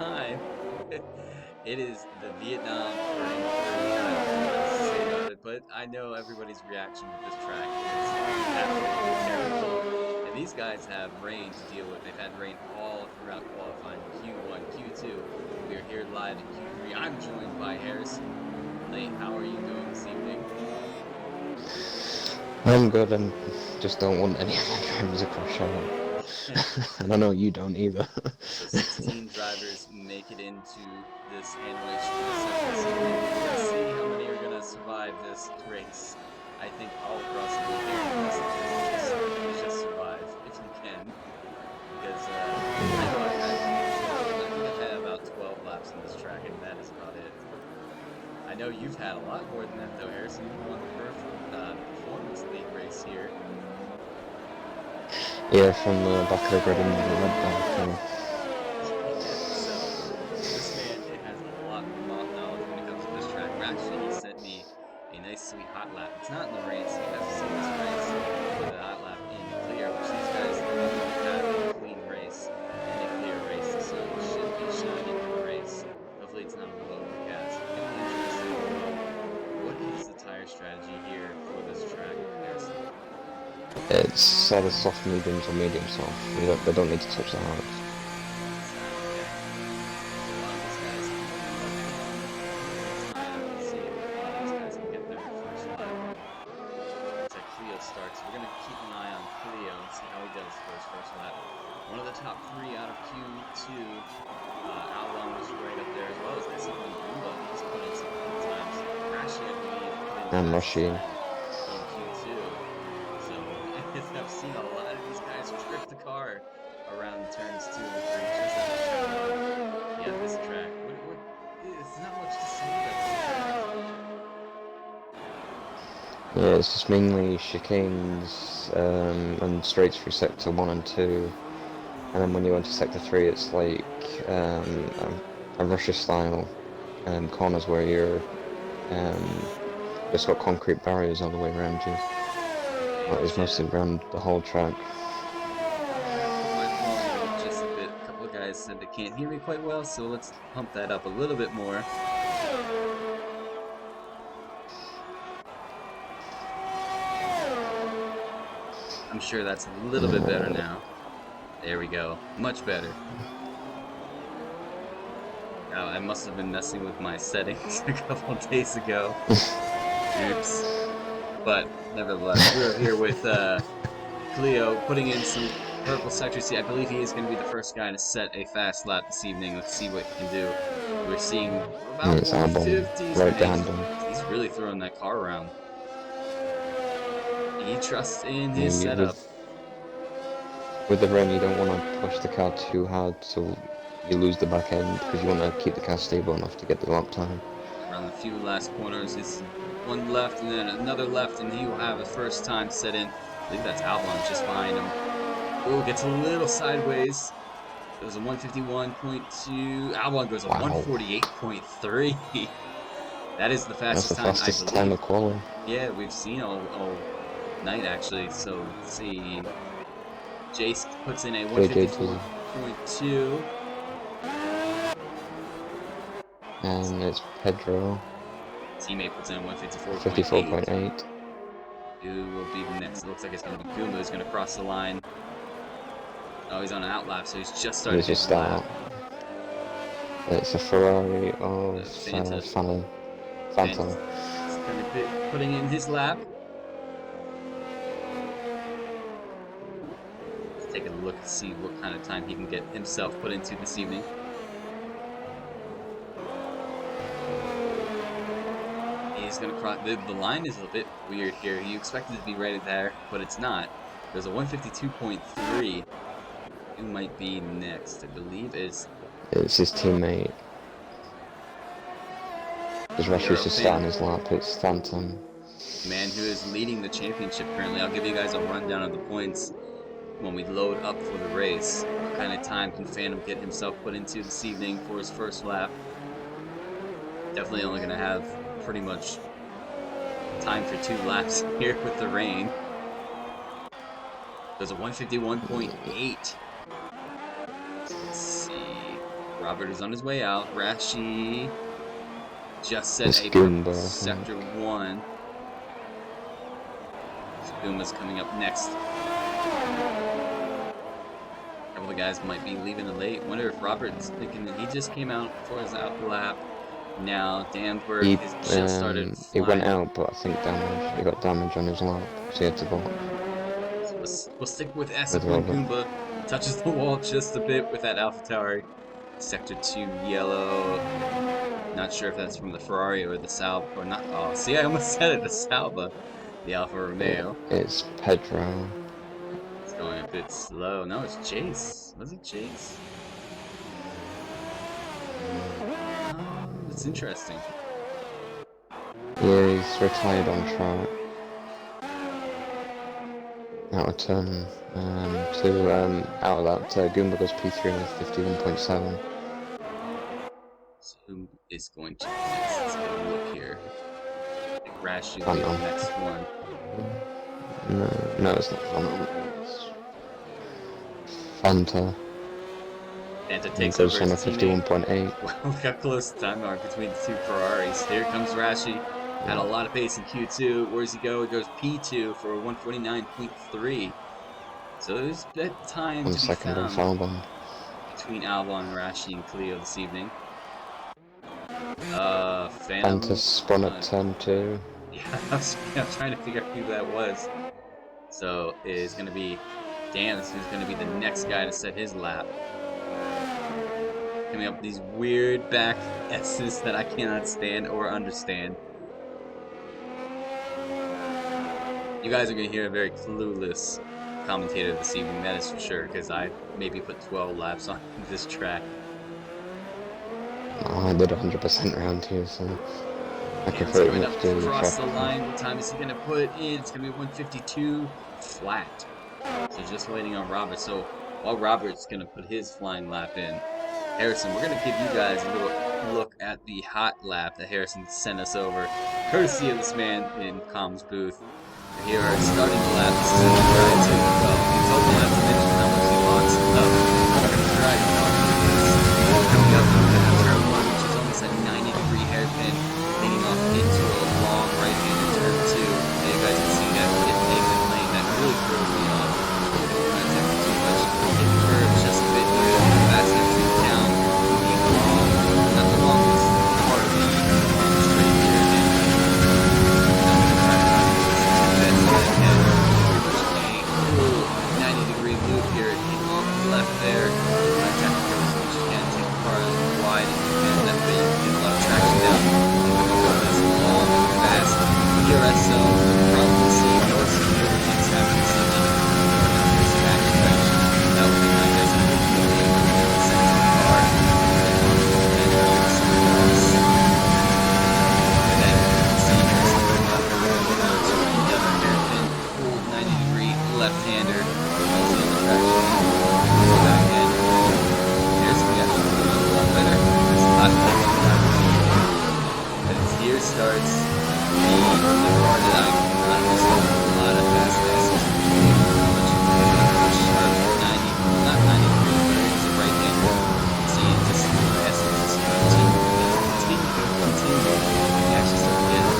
time. It is the Vietnam Grand Prix. I don't know what else to say about it, but I know everybody's reaction to this track is absolutely terrible. And these guys have rain to deal with. They've had rain all throughout qualifying Q1, Q2. We are here live in Q3. I'm joined by Harrison. Nate, how are you doing this evening? I'm good and just don't want any of my drivers to crash out. And I know you don't either. So 16 drivers make it into this Hanoi street circuit this evening. We're gonna see how many are gonna survive this race. I think all across the board here, the message is just survive if you can, because I know I've had 12. I think I've had about 12 laps on this track, and that is about it. I know you've had a lot more than that though, Harrison. You won the performance league race here. Yeah, from the back of the grid and the red back. Yeah, so this man has a lot of knowledge when it comes to this track. Actually, he sent me a nice sweet hot lap. It's not in the rain, so you guys have seen this race, but a hot lap in the clear, which these guys usually have a clean race and a clear race. The sun should be shining for the race. Hopefully it's not a little overcast. It's gonna be interesting. What is the tire strategy here for this track, Harrison? It's either soft mediums or medium soft. They don't need to touch the hard. Okay. So a lot of these guys can come up on time. Let's see if a lot of these guys can get their first lap. Looks like Cleo starts. We're gonna keep an eye on Cleo and see how he does for his first lap. One of the top three out of Q2. Albon was right up there as well as I see Bumba. He's put in some good times. Rashi, I believe, put in And fastest Rushy. time in Q2. So I've seen a lot of these guys trip the car around turns 2 and 3 just as it's turning on. Yeah, this track. It's not much to say about this track. Yeah, it's just mainly chicanes and straights through sector 1 and 2. And then when you enter sector 3, it's like a Russia style corners where you're just got concrete barriers all the way around you. Okay, That is mostly around the whole track. put my volume up just a bit. A couple of guys said they can't hear me quite well, so let's pump that up a little bit more. I'm sure that's a little bit better now. There we go. Much better. I must have been messing with my settings a couple of days ago. Oops. But nevertheless, we're here with Cleo putting in some purple sector C. I believe he is going to be the first guy to set a fast lap this evening. Let's see what he can do. We're seeing And about it's Albon 150s. right Man, behind him. he's really throwing that car around. He trusts in his You, setup. with the rim, you don't want to push the car too hard so you lose the back end because you want to keep the car stable enough to get the lap time. Around the few last corners, it's one left and then another left, and he will have his first time set in. I believe that's Albon just behind him. Oh, gets a little sideways. Goes a 151.2. Albon goes a Wow, 148.3. That is the that's the fastest time, I fastest time believe. of quali. Yeah, we've seen all night actually. So let's see. Jace puts in a JJT. 154.2. And it's Pedro, Teammate puts in a 154.8. 54.8. Who will be the next? It looks like it's going to be Goomba who's going to cross the line. Oh, he's on an outlap, so he's just started He's just his lap. start. It's a Ferrari of Fanta. Fanta. He's going to be putting in his lap. Let's take a look and see what kind of time he can get himself put into this evening. He's going to cross. The line is a bit weird here. You expect it to be right there, but it's not. There's a 152.3. Who might be next? I believe is It's his teammate. His rush used to start on his lap. It's Phantom. the man who is leading the championship currently. I'll give you guys a rundown of the points when we load up for the race. What kind of time can Phantom get himself put into this evening for his first lap? Definitely only going to have pretty much time for 2 laps here with the rain. There's a 151.8. Let's see. Robert is on his way out. Rashi just set It's a Goomba, I think. sector 1. So Gooma's coming up next. A couple of guys might be leaving it late. Wonder if Robert's thinking that he just came out for his out lap. Now Danberg has just started He went flying. out, but I think he got damage on his lap, so he had to go So we'll stick with with S1 Robert. Goomba. Touches the wall just a bit with that Alpha Tower. Sector 2 yellow. Not sure if that's from the Ferrari or the Salva or not. Oh, see, I almost said it. The Salva, the Alfa Romeo. It's Pedro. It's going a bit slow. No, it's Chase. Was it Chase? It's interesting. Yeah, he's retired on track. Out of turn out of that, Goomba goes P3 with 51.7. So who is going to be next? Let's get a look here. I think Rashi will be the Phantom. next one. No, it's not Phantom. It's Fanta. Fanta He takes over goes on his a teammate. 51.8. Well, look how close the time are between the two Ferraris. Here comes Rashi. Had a lot of pace in Q2. Where does he go? He goes P2 for 149.3. So there's that time 1 to be second off found Albon. between Albon, Rashi, and Cleo this evening. Fanta Phantom. spun at turn 2. Yeah, I'm trying to figure out who that was. So it's going to be Dance, who's going to be the next guy to set his lap. Coming up with these weird back S's that I cannot stand or understand. You guys are going to hear a very clueless commentator this evening, that is for sure, because I maybe put 12 laps on this track. Oh, I did 100% round here, so I can Dan's pretty coming up much do the across track. the line. What time is he going to put in? It's going to be 152 flat. So just waiting on Robert. So while Robert's going to put his flying lap in, Harrison, we're going to give you guys a little look at the hot lap that Harrison sent us over, courtesy of this man in Com's booth. Here are starting the lap. This is in try to, well, he's hoping not to mention how much he lost of driving confidence. Coming up into turn 1, which is almost a 90-degree hairpin, leading off into a long right-hander turn 2. And you guys can see that it pavement lane that really throws me off. Not taking too much. Hit the curve just a bit here. Fast entry down the long, not the longest part of the straight here. And 90-degree loop here, taking off left there. Technical as much as you can, take the car as wide as you can. That way you can get a lot of traction down. And we go this long, fast DRS zone. Probably see more secure things happen this evening. This back traction. That would be my guess. I would be sent to the car. And cross. And then see Harrison coming up to another hairpin, full 90-degree left-hander. Also the traction. So back end. Harrison got a lot better. It's a lot better. As here starts the part that I cannot understand. A lot of fast passes. Sharp 90, not 93, but it's a right hander. See, it just continue. He actually started getting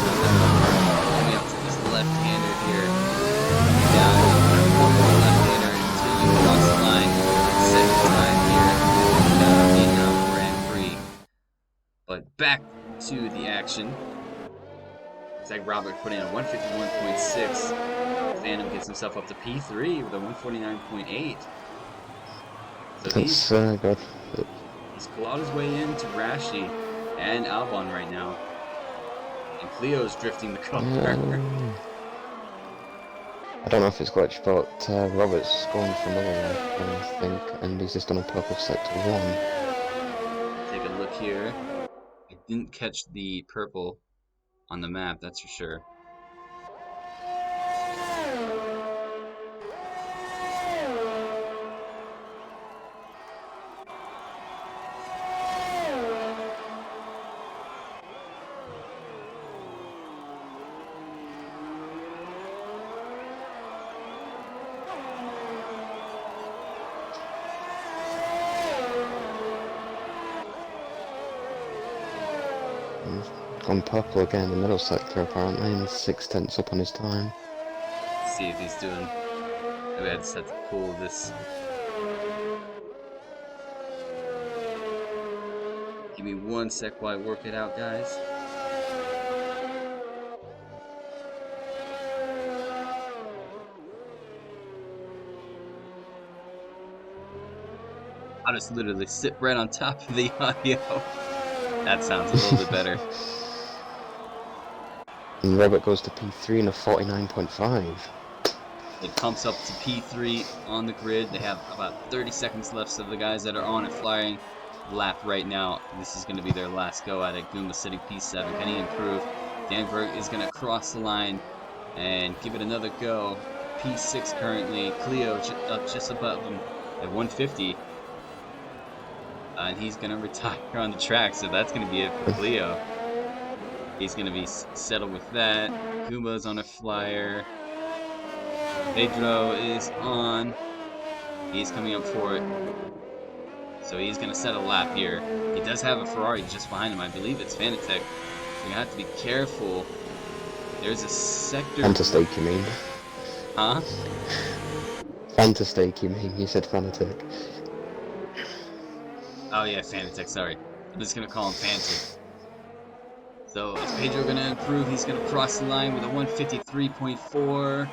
coming up to this left-hander here. Coming down one more left-hander until you cross the line. Second time here in Vietnam Grand Prix. But back to the action. Zach Robert putting in a 151.6. Phantom gets himself up to P3 with a 149.8. So That's good. he's clawed his way into Rashi and Albon right now. And Cleo's drifting the car. I don't know if it's glitched, but Robert's going for another lap, I think, and he's just done a purple sector 1. Take a look here. I didn't catch the purple on the map, that's for sure. gone purple again in the middle sector apparently, and 6 tenths up on his time. Let's see if he's doing. We just have to pull this. Give me 1 sec while I work it out, guys. I'll just literally sit right on top of the audio. That sounds a little bit better. And Robert goes to P3 in a 49.5. It pumps up to P3 on the grid. They have about 30 seconds left, so the guys that are on it flying lap right now, this is going to be their last go at it. Goomba sitting P7. Can he improve? Danberg is going to cross the line and give it another go. P6 currently. Cleo up just above him at 150. And he's going to retire on the track, so that's going to be it for Cleo. He's going to be settled with that. Goomba's on a flyer. Pedro is on. He's coming up for it. So he's going to set a lap here. He does have a Ferrari just behind him. I believe it's Fanatec. So you have to be careful. There's a sector. Fantastake, you mean? Huh? Fantastake, you mean? You said Fanatec. Oh yeah, Fanatec, sorry. I'm just going to call him Fantic. So is Pedro going to improve? He's going to cross the line with a 153.4.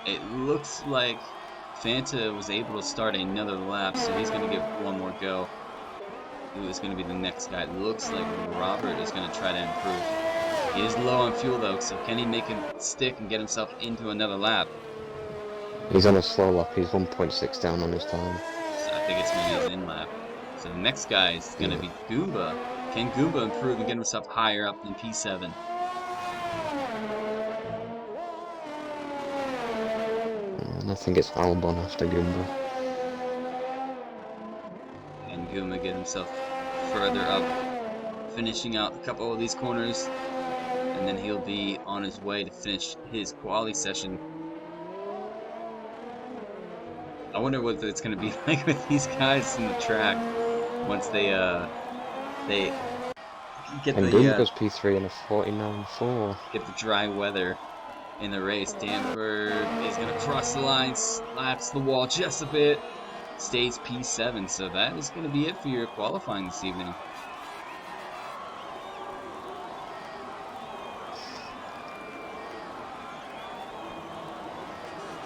It looks like Fanta was able to start another lap, so he's going to give one more go. Who is going to be the next guy? It looks like Robert is going to try to improve. He is low on fuel though, so can he make him stick and get himself into another lap? He's on a slow lap, he's 1.6 down on his time. So I think it's going to be his in lap. So the next guy is going to be Goomba. Can Goomba improve and get himself higher up than P7? And I think it's Albon after Goomba. And Goomba get himself further up, finishing out a couple of these corners, and then he'll be on his way to finish his quali session. I wonder what it's going to be like with these guys in the track once they get And the Goomba goes P3 in a 49.4. get the dry weather in the race. Danberg is going to cross the line, slaps the wall just a bit, stays P7. So that is going to be it for your qualifying this evening.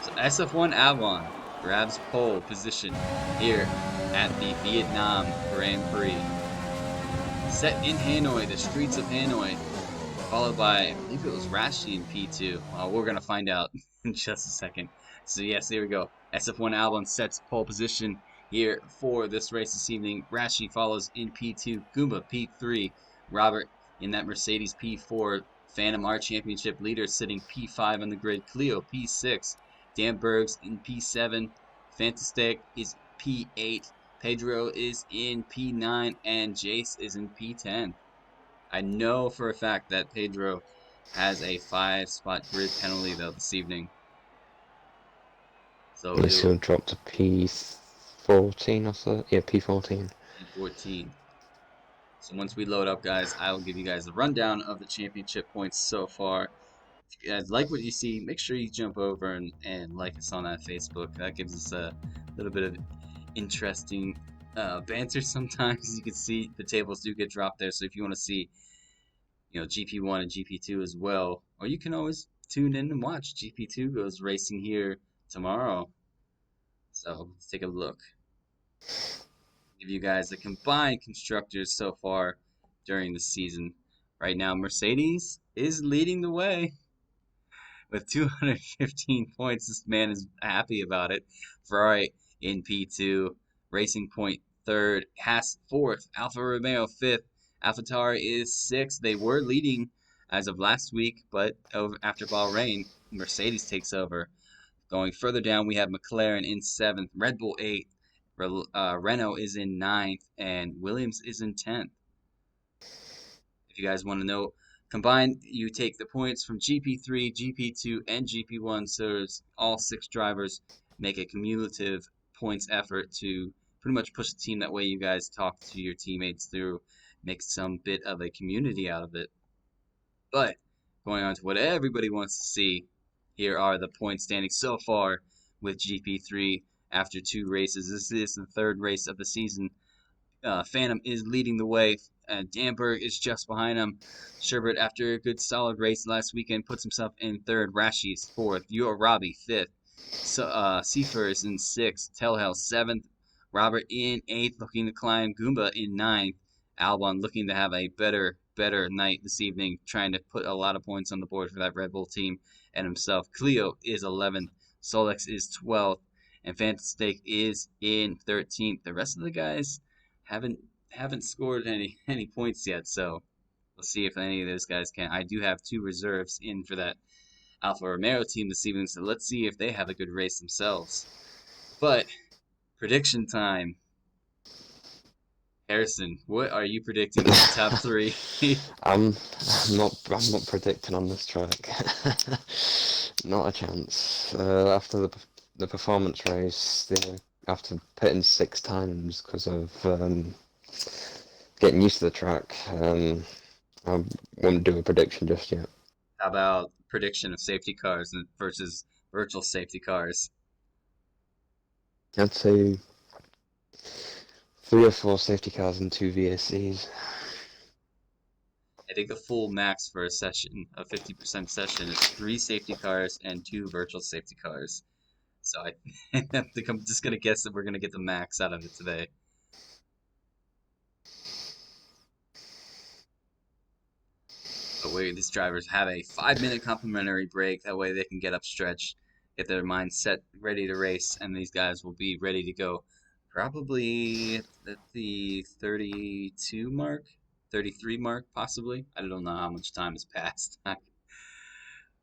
So SF1 Avon grabs pole position here at the Vietnam Grand Prix. Set in Hanoi, the streets of Hanoi, followed by, I believe it was Rashi in P2. Well, we're going to find out in just a second. So yes, here we go. SF1 Albon sets pole position here for this race this evening. Rashi follows in P2, Goomba P3, Robert in that Mercedes P4, Phantom R Championship leader sitting P5 on the grid, Cleo P6, Danberg's in P7, Fantastic is P8, Pedro is in P9, and Jace is in P10. I know for a fact that Pedro has a 5-spot grid penalty though this evening. So Yes, he'll drop to P14 or so. Yeah, P14. P14. So once we load up, guys, I will give you guys a rundown of the championship points so far. If you guys like what you see, make sure you jump over and like us on that Facebook. That gives us a little bit of interesting banter sometimes. You can see the tables do get dropped there. So if you want to see, GP1 and GP2 as well, or you can always tune in and watch. GP2 goes racing here tomorrow. So let's take a look. Give you guys the combined constructors so far during the season. Right now, Mercedes is leading the way with 215 points. This man is happy about it. Ferrari in P2, Racing Point third, Haas fourth, Alfa Romeo fifth, AlphaTauri is sixth. They were leading as of last week, but after Bahrain, Mercedes takes over. Going further down, we have McLaren in seventh, Red Bull eighth, Renault is in ninth, and Williams is in 10th. If you guys want to know, combined, you take the points from GP3, GP2, and GP1, so all 6 drivers make a cumulative points effort to pretty much push the team. That way you guys talk to your teammates through make some bit of a community out of it. But going on to what everybody wants to see, here are the point standings so far with GP3 after 2 races. This is the third race of the season. Phantom is leading the way, and Danberg is just behind him. Sherbert, after a good solid race last weekend, puts himself in third. Rashi is fourth. Robbie fifth. Seifer is in sixth. Telhel seventh. Robert in eighth, looking to climb. Goomba in ninth. Albon looking to have a better night this evening, trying to put a lot of points on the board for that Red Bull team and himself. Cleo is 11th. Solex is 12th. And Fantastic is in 13th. The rest of the guys haven't scored any points yet, so we'll see if any of those guys can. I do have 2 reserves in for that Alfa Romeo team this evening, so let's see if they have a good race themselves. But prediction time. Harrison, what are you predicting with the top 3? I'm not predicting on this track. Not a chance. After the performance race, they have to pit in 6 times because of getting used to the track. I won't do a prediction just yet. How about prediction of safety cars versus virtual safety cars? I'd say 3 or 4 safety cars and 2 VSCs. I think the full max for a session, a 50% session, is 3 safety cars and 2 virtual safety cars. So I think I'm just gonna guess that we're gonna get the max out of it today. But these drivers have a 5-minute complimentary break. That way they can get up stretch, get their mind set, ready to race, and these guys will be ready to go. Probably at the 32 mark, 33 mark, possibly. I don't know how much time has passed.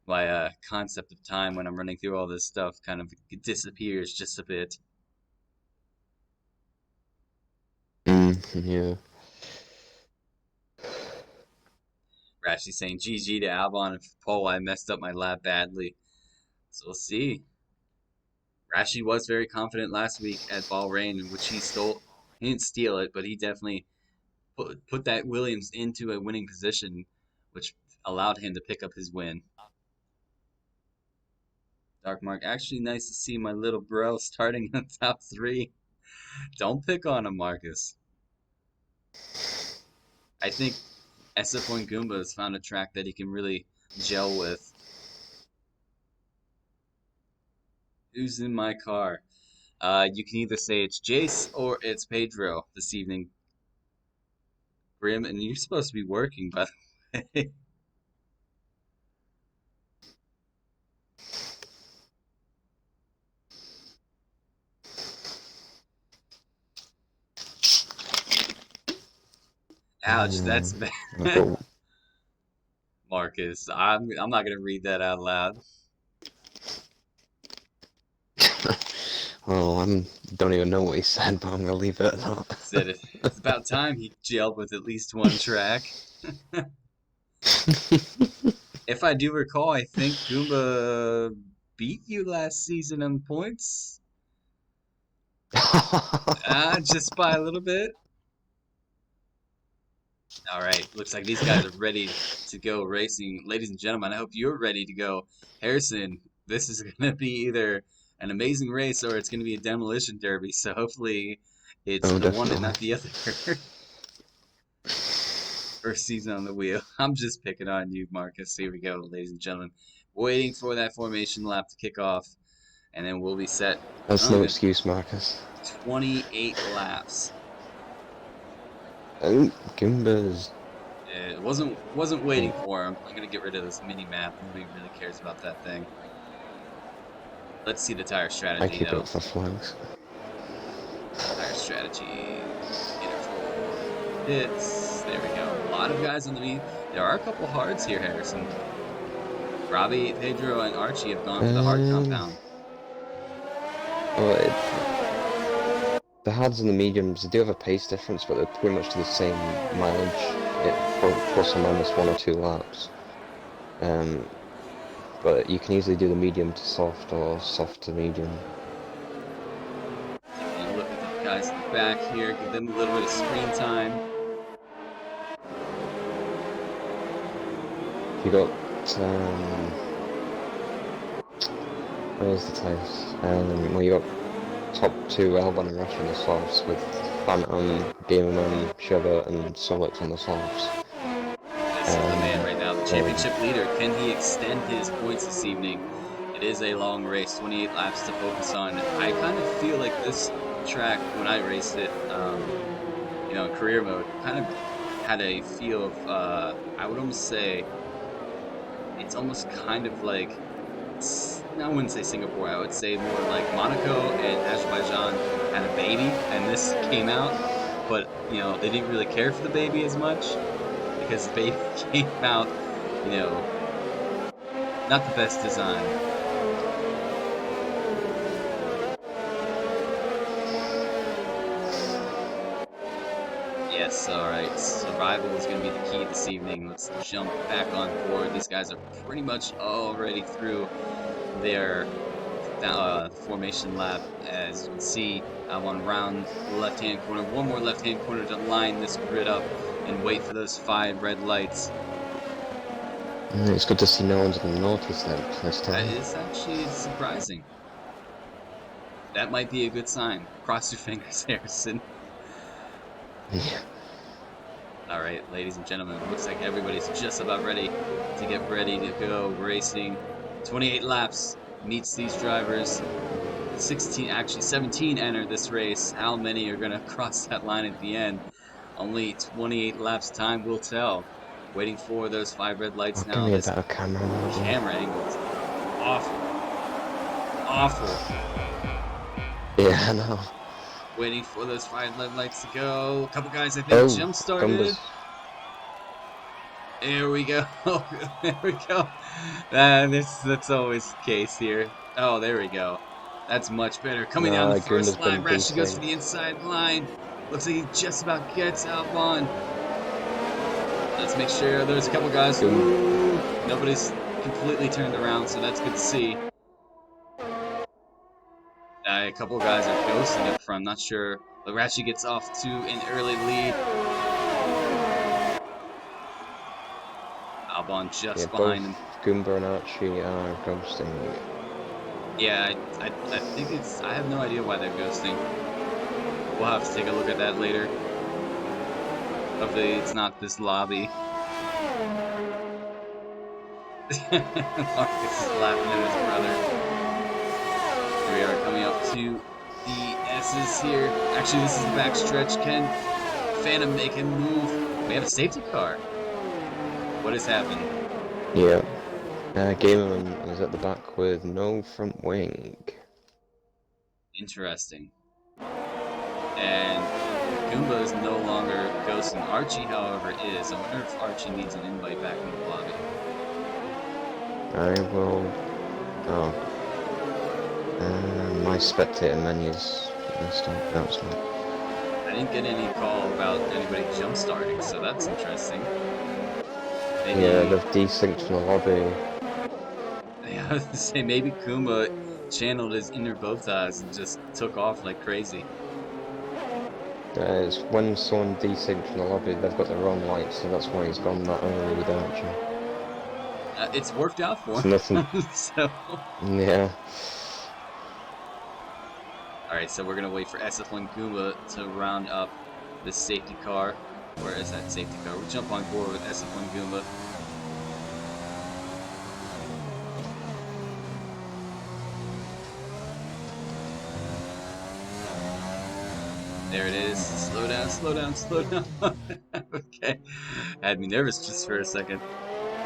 My concept of time when I'm running through all this stuff kind of disappears just a bit. Yeah. Rashi saying GG to Albon and Paul. I messed up my lap badly. So we'll see. Rashi was very confident last week at Bahrain, in which he stole. He didn't steal it, but he definitely put that Williams into a winning position, which allowed him to pick up his win. Dark Mark, actually nice to see my little bro starting in the top 3. Don't pick on him, Marcus. I think SF1 Goomba has found a track that he can really gel with. Who's in my car? You can either say it's Jace or it's Pedro this evening. Grim, and you're supposed to be working, by the way. Ouch, that's bad. Marcus, I'm not gonna read that out loud. Well, I don't even know what he said, but I'm gonna leave it at that. Said it's about time he gelled with at least one track. If I do recall, I think Goomba beat you last season on points. Just by a little bit. All right, looks like these guys are ready to go racing. Ladies and gentlemen, I hope you're ready to go. Harrison, this is going to be either an amazing race or it's going to be a demolition derby. So hopefully it's the one and not the other. First season on the wheel. I'm just picking on you, Marcus. Here we go, ladies and gentlemen. Waiting for that formation lap to kick off, and then we'll be set. That's no excuse, Marcus. 28 laps. Goomba's. It wasn't waiting for him. I'm gonna get rid of this mini map. Nobody really cares about that thing. Let's see the tire strategy. I keep it for flags. Tire strategy. Interval. Hits. There we go. A lot of guys on the lead. There are a couple hards here, Harrison. Robbie, Pedro, and Archie have gone for the hard compound. Well, the hards and the mediums, they do have a pace difference, but they're pretty much to the same mileage, plus or minus 1 or 2 laps. But you can easily do the medium to soft or soft to medium. And look at the guys in the back here, give them a little bit of screen time. You got where's the place? Well, you got top two L1 and Rush on the softs with Phantom, Gamerman, Sherbert, and Solix on the softs. This is the man right now, the championship leader. Can he extend his points this evening? It is a long race, 28 laps to focus on. I kind of feel like this track, when I raced it, you know, in career mode, kind of had a feel of, I would almost say, it's almost kind of like, I wouldn't say Singapore, I would say more like Monaco and Azerbaijan had a baby, and this came out, but, you know, they didn't really care for the baby as much, because the baby came out, you know, not the best design. Yes, alright. Survival is going to be the key this evening. Let's jump back on board. These guys are pretty much already through their formation lap. As you can see, I'm on round left-hand corner. One more left-hand corner to line this grid up and wait for those 5 red lights. It's good to see no one's on the naughty step this time. That is actually surprising. That might be a good sign. Cross your fingers, Harrison. Yeah. Alright, ladies and gentlemen, looks like everybody's just about ready to get ready to go racing. 28 laps meets these drivers. 17 enter this race. How many are going to cross that line at the end? Only 28 laps, time will tell. Waiting for those 5 red lights Give now. me a This better camera angle. camera angle is awful. Awful. Yeah, I know. Waiting for those 5 red lights to go. A couple guys, I think, jump started. There we go. There we go. That's always the case here. Oh, there we go. That's much better. Coming down the Goomba's first line, been Ratchet goes for decent. the inside line. Looks like he just about gets Albon. Let's make sure there's a couple guys. Ooh, nobody's completely turned around, so that's good to see. A couple guys are ghosting up front. Not sure. But Ratchet gets off to an early lead. Albon just behind him. Goomba and Archie are ghosting. Yeah, I think it's... I have no idea why they're ghosting. We'll have to take a look at that later. Hopefully it's not this lobby. Marcus is laughing at his brother. Here we are coming up to the S's here. Actually, this is the back stretch. Can Phantom make him move? We have a safety car. What has happened? Yeah. Gamerman is at the back with no front wing. Interesting. And Goomba is no longer ghosting. Archie, however, is. I wonder if Archie needs an invite back in the lobby. I will... Oh. My spectator menu's messed up. No, it's not. I didn't get any call about anybody jump starting, so that's interesting. Maybe, yeah, they've desynced from the lobby. I was to say, maybe Kuma channeled his inner Botas and just took off like crazy. It's when someone desynced from the lobby, they've got their own lights, so that's why he's gone that early with Archie. It's worked out for him. So. Yeah. Alright, so we're going to wait for SF1 Goomba to round up this safety car. Where is that safety car? We'll jump on board with SF1 Goomba. There it is. Slow down, slow down, slow down. Okay. Had me nervous just for a second.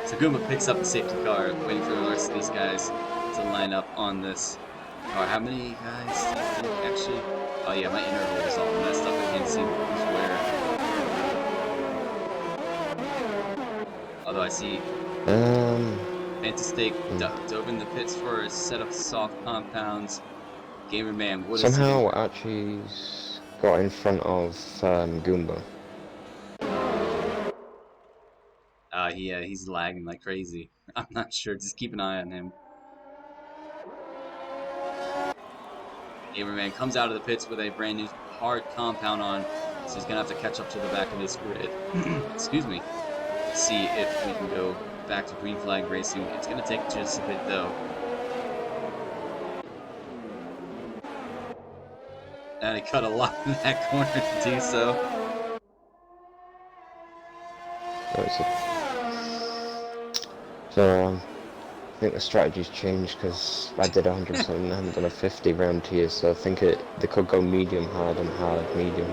So Goomba picks up the safety car, waiting for the rest of these guys to line up on this car. How many guys do you think actually? Oh yeah, my interval is all messed up. I can't see who's where. Although I see Fantastic dove in the pits for a set of soft compounds. Gamerman, what is he? Somehow Archie's got in front of Goomba. Yeah, he's lagging like crazy. I'm not sure. Just keep an eye on him. Gamerman comes out of the pits with a brand new hard compound on, so he's gonna have to catch up to the back of this grid. Excuse me. See if we can go back to green flag racing. It's going to take just a bit, though. And it cut a lot in that corner to do so. So I think the strategy's changed because I did 100% and I haven't done a 50 round tier, so I think they could go medium hard and hard medium.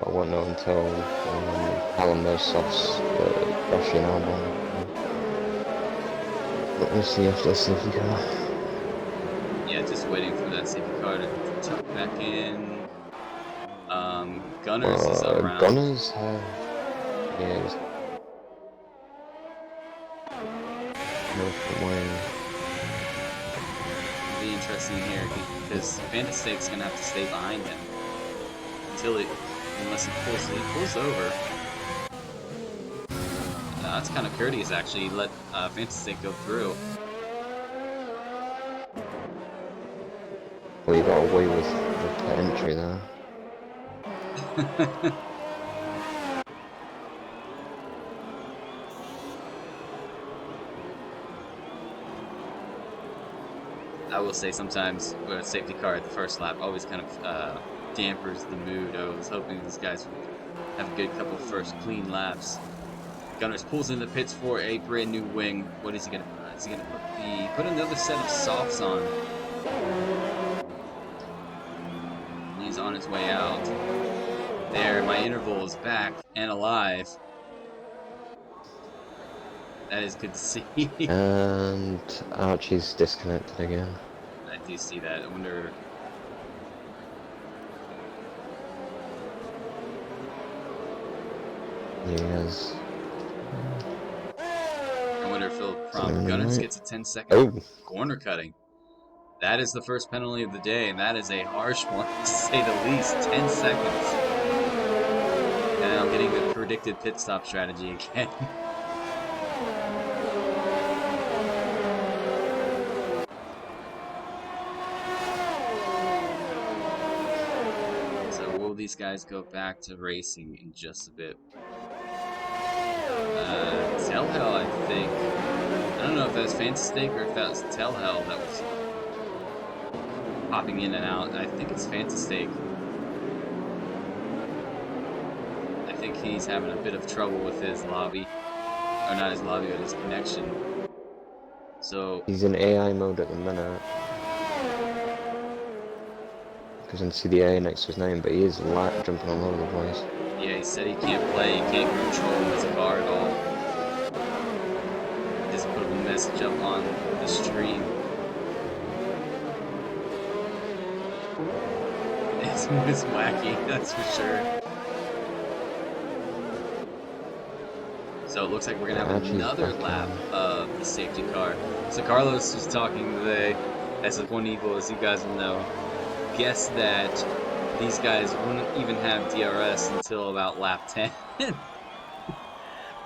I won't know until Alan knows softs Russian album. But we'll see after the safety car. Yeah, just waiting for that safety car to tuck back in. Gunners is around. Gunners yeah, he's It'll be interesting here because Fantastick's gonna have to stay behind him unless he pulls over. That's kind of courteous, actually. He let Fantastick go through. Well, you got away with the entry there. I will say sometimes with a safety car at the first lap always kind of dampers the mood. I was hoping these guys would have a good couple first clean laps. Gunners pulls in the pits for a brand new wing. What is he gonna put? Is he gonna put another set of softs on? He's on his way out. There, my interval is back and alive. That is good to see. And Archie's disconnected again. I do see that. I wonder. Yes. I wonder if he'll prompt Gunners gets a 10-second corner cutting. That is the first penalty of the day, and that is a harsh one to say the least. 10 seconds. And I'm getting the predicted pit stop strategy again. So will these guys go back to racing in just a bit? Tellhell, I think. I don't know if that was Fantastic or if that was Tellhell that was popping in and out. I think it's Fantastic. I think he's having a bit of trouble with his lobby. Or not his lobby, but his connection. So he's in AI mode at the minute. Because I can see the A next to his name, but he is jumping all over the place. Yeah, he said he can't play, he can't control his car at all. Just put a message up on the stream. It's wacky, that's for sure. So it looks like we're gonna have another lap of the safety car. So Carlos was talking today, as One Eagle, as you guys will know, guessed that these guys wouldn't even have DRS until about lap 10.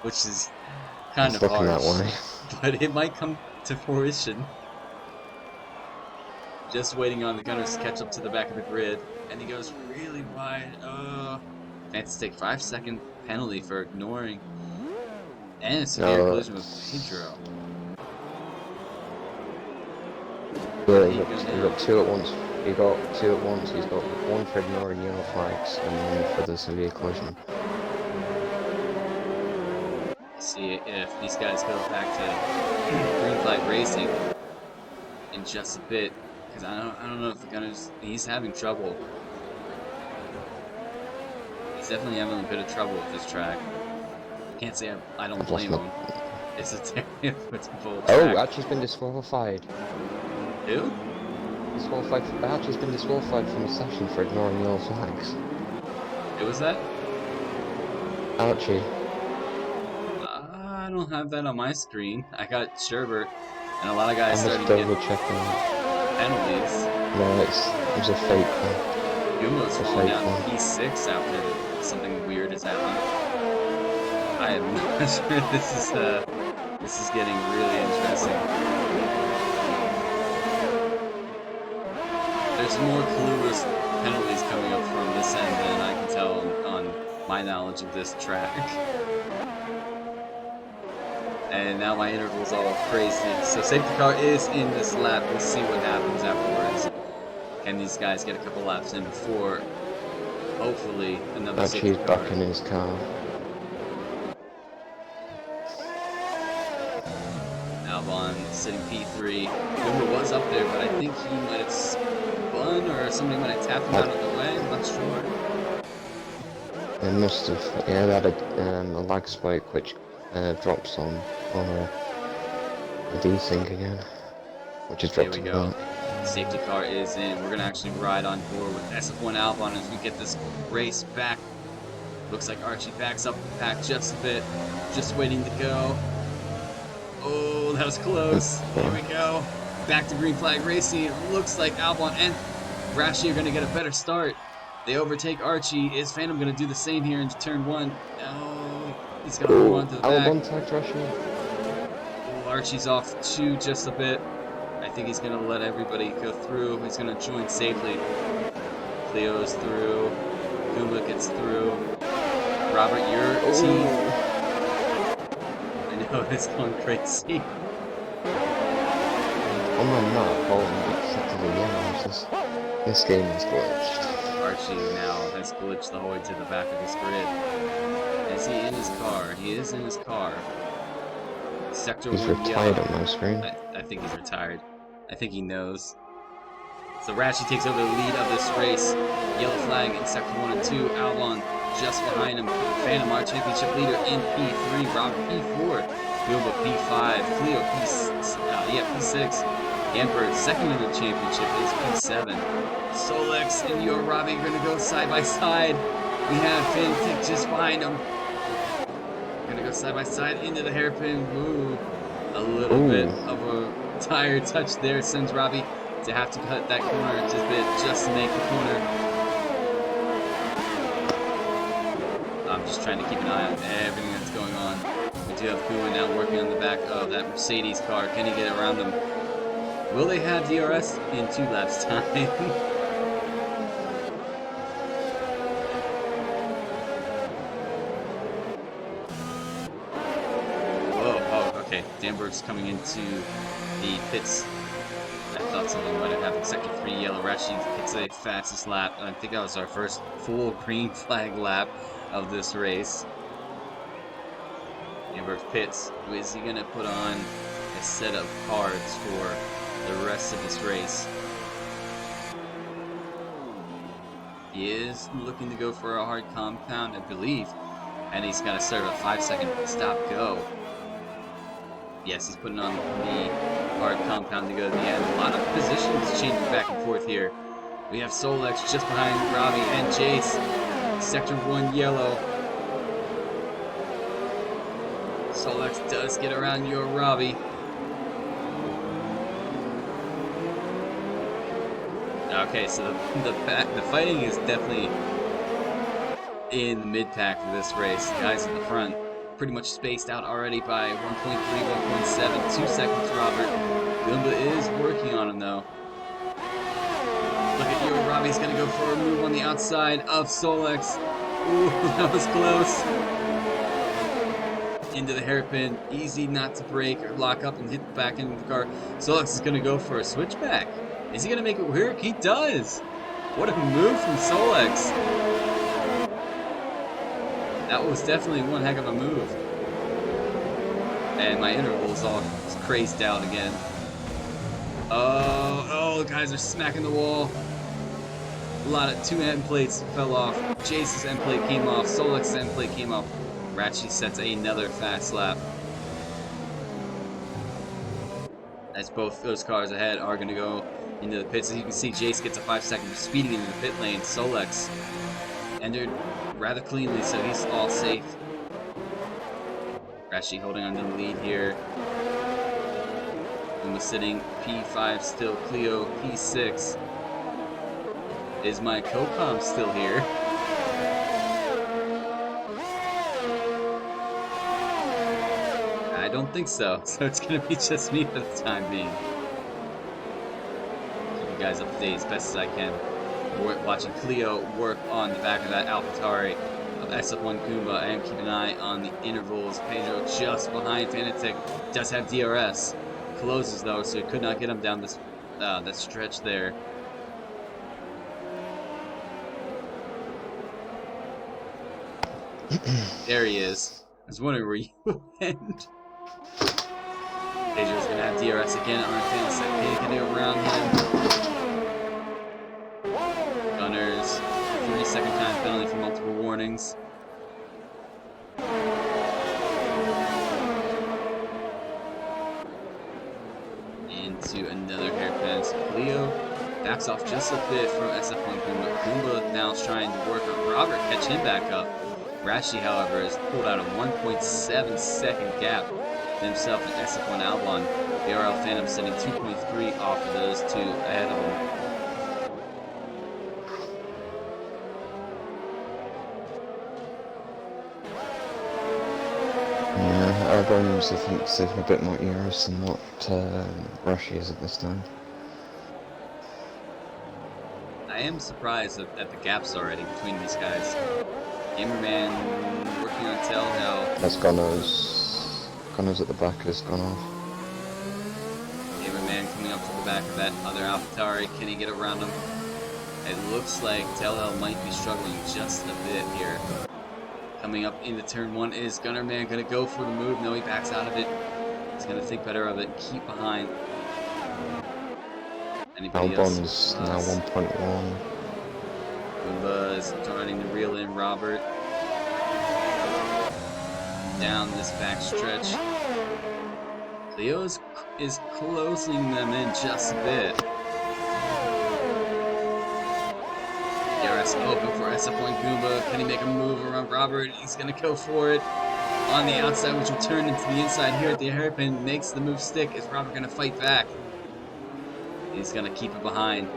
Which is kind of harsh, that way. but it might come to fruition. Just waiting on the Gunners to catch up to the back of the grid, and he goes really wide. Fantastic 5-second penalty for ignoring, and a severe collision with Pedro. Yeah, he got two at once. He got two at once. He's got one for ignoring yellow flags and one for the severe collision. See if these guys go back to green flag racing in just a bit, because I don't know if the Gunners. He's having trouble. He's definitely having a bit of trouble with this track. Can't say I don't blame him. It's a bold track. Oh, Archie's been disqualified. Who? Archie's been disqualified from the session for ignoring yellow flags. Who was that? Archie. I don't have that on my screen. I got Sherbert, and a lot of guys started getting penalties. No, it was a fake one. Yumo's falling down P6 after something weird has happened. I am not sure this is getting really interesting. There's more clueless penalties coming up from this end than I can tell on my knowledge of this track. And now my interval's all crazy. So safety car is in this lap. We'll see what happens afterwards. Can these guys get a couple laps in before, hopefully, another Actually, safety he's car? back in his car. Albon sitting P3. Goober was up there, but I think he might have spun or somebody might have tapped him out of the way. I'm not sure. They must have, yeah, they had a lag spike which drops on a desync again, which is Here dropped we on go. that. Safety car is in. We're going to actually ride on board with SF1 Albon as we get this race back. Looks like Archie backs up the pack just a bit. Just waiting to go. Oh, that was close. Here we go. Back to green flag racing. It looks like Albon and Rashi are going to get a better start. They overtake Archie. Is Phantom going to do the same here into turn 1? Oh, he's going to hold on to the back. Albon tagged Rashi. Oh, Archie's off 2 just a bit. I think he's going to let everybody go through. He's going to join safely. Cleo's through. Kuma gets through. Robert, your team. I know, it's going crazy. On my map, Bolton accepted the yellows. This game is glitched. Archie now has glitched the whole way to the back of this grid. Is he in his car? He is in his car. Sector He's 1 retired yellow. on my screen. I think he's retired. I think he knows. So Rashi takes over the lead of this race. Yellow flag in sector 1 and 2. Albon just behind him. Phantom, our championship leader in P3. Robert P4. Bilba P5. Cleo P6. Gambert, second in the championship, is P7. Solex and Yorabi are going to go side by side. We have Fantic just behind them. Going to go side by side into the hairpin. Ooh, a little bit of a tire touch there sends Robbie to have to cut that corner just a bit just to make the corner. I'm just trying to keep an eye on everything that's going on. We do have Kuma now working on the back of that Mercedes car. Can he get around them? Will they have DRS in 2 laps time? Whoa, oh, okay. Danberg's coming into the pits. I thought something might have happened. Sector 3, yellow. Rashi hits the fastest lap. I think that was our first full green flag lap of this race. Danberg pits. Is he going to put on a set of cards for the rest of this race? He is looking to go for a hard compound, I believe. And he's got to start a 5-second stop go. Yes, he's putting on the hard compound to go to the end. A lot of positions changing back and forth here. We have Solex just behind Robbie and Jace. Sector 1 yellow. Solex does get around your Robbie. Okay, so the fighting is definitely in the mid-pack for this race. The guys in the front pretty much spaced out already by 1.3, 1.7, 2 seconds, Robert. Gumba is working on him, though. Look at you, Robbie's going to go for a move on the outside of Solex. Ooh, that was close. Into the hairpin. Easy not to brake or lock up and hit the back end of the car. Solex is going to go for a switchback. Is he going to make it work? He does! What a move from Solex. That was definitely one heck of a move. And my interval is all crazed out again. Oh, guys are smacking the wall. A lot of 2 end plates fell off. Jace's end plate came off. Solex's end plate came off. Ratchet sets another fast lap. As both those cars ahead are going to go into the pits. As you can see, Jace gets a 5-second speeding into the pit lane. Solex entered rather cleanly, so he's all safe. Rashi holding on to the lead here. Uma sitting P5 still. Cleo P6. Is my co-com still here? I don't think so. So it's going to be just me for the time being. Keep you guys up to date as best as I can. We're watching Cleo work on the back of that AlphaTauri. of SF1 Goomba. And keep an eye on the intervals. Pedro just behind Fanatec. Does have DRS. Closes though, so he could not get him down this that stretch there. There he is. I was wondering where you went. Pedro's gonna have DRS again on Fanatec. Getting around him. Gunners, 3-second time penalty for multiple warnings. Into another hairpin. Leo backs off just a bit from SF1 Goomba. Goomba now is trying to work on Robert, catch him back up. Rashi, however, has pulled out a 1.7 second gap to himself and SF1 Albon. The RL Phantom sending 2.3 off of those two ahead of him. Yeah, Albon's, I think, saving a bit more euros than what Rashi is at this time. I am surprised at the gaps already between these guys. Gamerman working on Telltale. That's Gunner's at the back has gone off. Gamerman coming up to the back of that other AlphaTauri. Can he get around him? It looks like Telltale might be struggling just a bit here. Coming up into turn 1 is Gunnerman gonna go for the move. No, he backs out of it. He's gonna think better of it. Keep behind. Anybody Albon's now else? 1.1. Goomba is starting to reel in Robert. Down this back stretch. Leo is closing them in just a bit. DRS open for SF1 Goomba. Can he make a move around Robert? He's going to go for it on the outside, which will turn into the inside here at the hairpin. Makes the move stick. Is Robert going to fight back? He's going to keep it behind.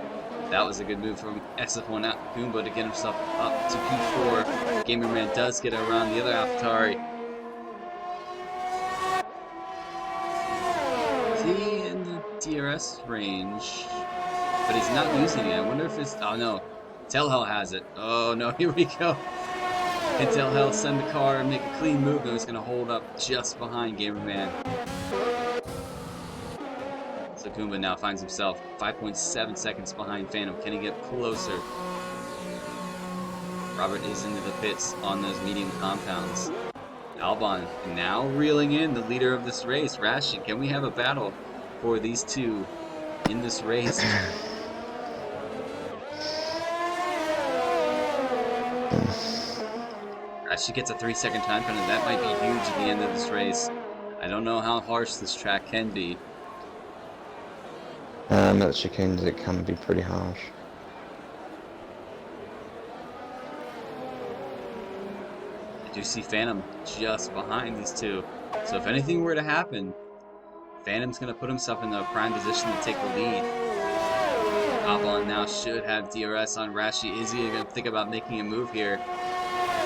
That was a good move from SF1 Goomba to get himself up to P4. Gamerman does get around the other AlphaTauri. Is he in the DRS range? But he's not using it. I wonder if it's... Oh no. Tellhell has it. Oh no, here we go. Can Tellhell send the car and make a clean move? No, he's going to hold up just behind Gamerman. So Goomba now finds himself 5.7 seconds behind Phantom. Can he get closer? Robert is into the pits on those medium compounds. Albon now reeling in the leader of this race, Rashi. Can we have a battle for these two in this race? Rashi gets a 3-second time penalty. That might be huge at the end of this race. I don't know how harsh this track can be. At chicanes it can be pretty harsh. I do see Phantom just behind these two. So if anything were to happen, Phantom's going to put himself in a prime position to take the lead. Albon now should have DRS on Rashi. Is he going to think about making a move here?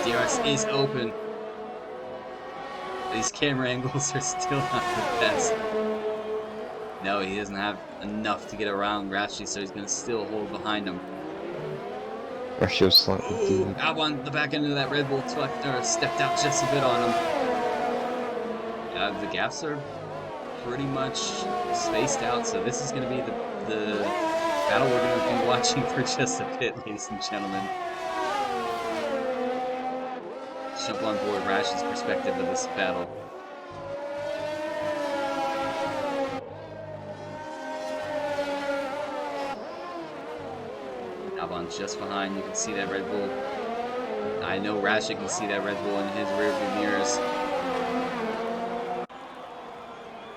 DRS is open. These camera angles are still not the best. No, he doesn't have enough to get around Rashi, so he's going to still hold behind him. Rashi was slightly deep. Albon, the back end of that Red Bull stepped out just a bit on him. The gaps are pretty much spaced out, so this is going to be the battle we're going to be watching for just a bit, ladies and gentlemen. Jump on board Rashi's perspective of this battle. Albon just behind. You can see that Red Bull. I know Rashi can see that Red Bull in his rearview mirrors.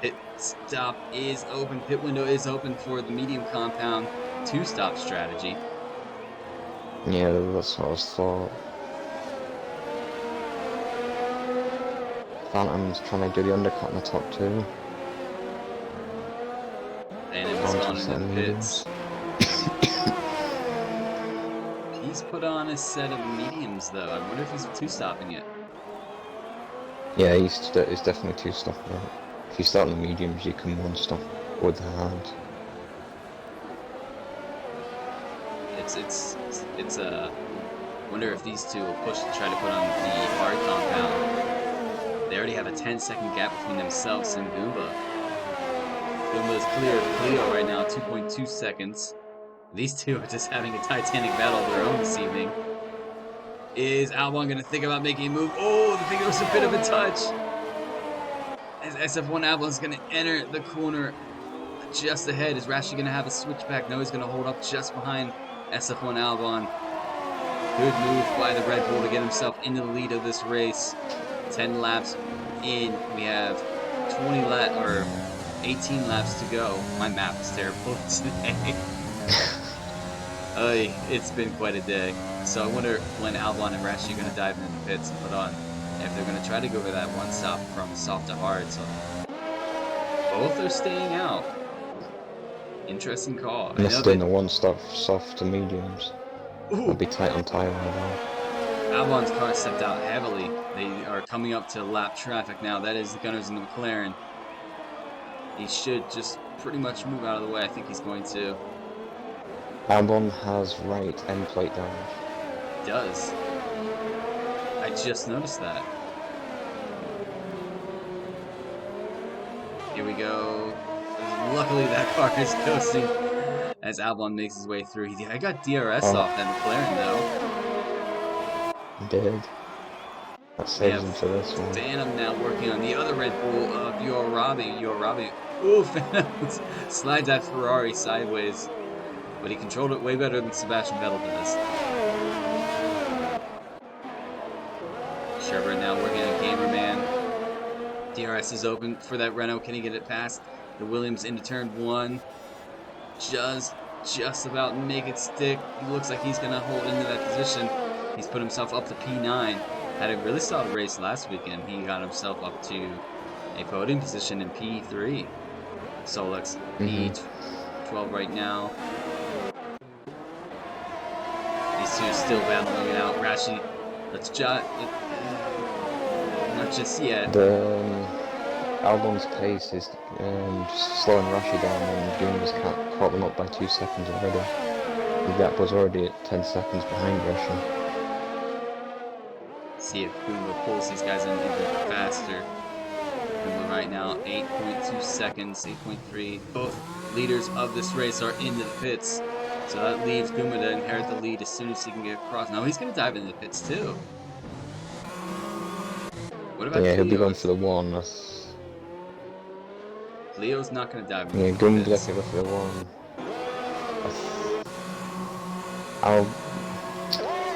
Pit stop is open. Pit window is open for the medium compound 2-stop strategy. Yeah, that's what I was thought. Phantom's trying to do the undercut in the top two. Phantom's gone into the pits. He's put on a set of mediums, though. I wonder if he's 2-stopping it. Yeah, he's definitely 2-stopping it. If you start on the mediums, you can 1-stop with the hard. It's Wonder if these two will push to try to put on the hard compound. They already have a 10-second gap between themselves and Goomba. Goomba is clear of Cleo right now, 2.2 seconds. These two are just having a titanic battle of their own this evening. Is Albon going to think about making a move? Oh, I think there was a bit of a touch. As SF1 Albon is going to enter the corner just ahead. Is Rashi going to have a switchback? No, he's going to hold up just behind SF1 Albon. Good move by the Red Bull to get himself into the lead of this race. 10 laps in. We have 18 laps to go. My map is terrible today. It's been quite a day. So I wonder when Albon and Rashi are going to dive into the pits and put on. If they're going to try to go for that one stop from soft to hard. So both are staying out. Interesting call. Unless they're doing the one stop soft to mediums. That'll be tight on tyre though. Albon's car stepped out heavily. They are coming up to lap traffic now. That is the Gunners in the McLaren. He should just pretty much move out of the way. I think he's going to. Albon has right end plate damage. He does. I just noticed that. Here we go. Luckily that car is coasting as Albon makes his way through. I got DRS off that McLaren though. He did. That saves him for this one. Phantom now working on the other Red Bull of Yorabi. Ooh, Phantom slides that Ferrari sideways. But he controlled it way better than Sebastian Vettel does. Sherbert now working on Gamerman. DRS is open for that Renault. Can he get it past the Williams into turn 1? Just about make it stick. He looks like he's going to hold into that position. He's put himself up to P9. Had a really solid race last weekend. He got himself up to a podium position in P3. Solex P12 right now. These two still battling it out. Rashi, not just yet. Albon's pace is just slowing Rashi down, and Goomba's caught them up by 2 seconds already. The gap was already at 10 seconds behind Rashi. See if Goomba pulls these guys in even faster. Goomba right now, 8.2 seconds, 8.3. Both leaders of this race are into the pits. So that leaves Goomba to inherit the lead as soon as he can get across. Now he's going to dive into the pits too. What about he'll be going for the one. Leo's not going to dive into the pits. Yeah, Goomba definitely go for the one.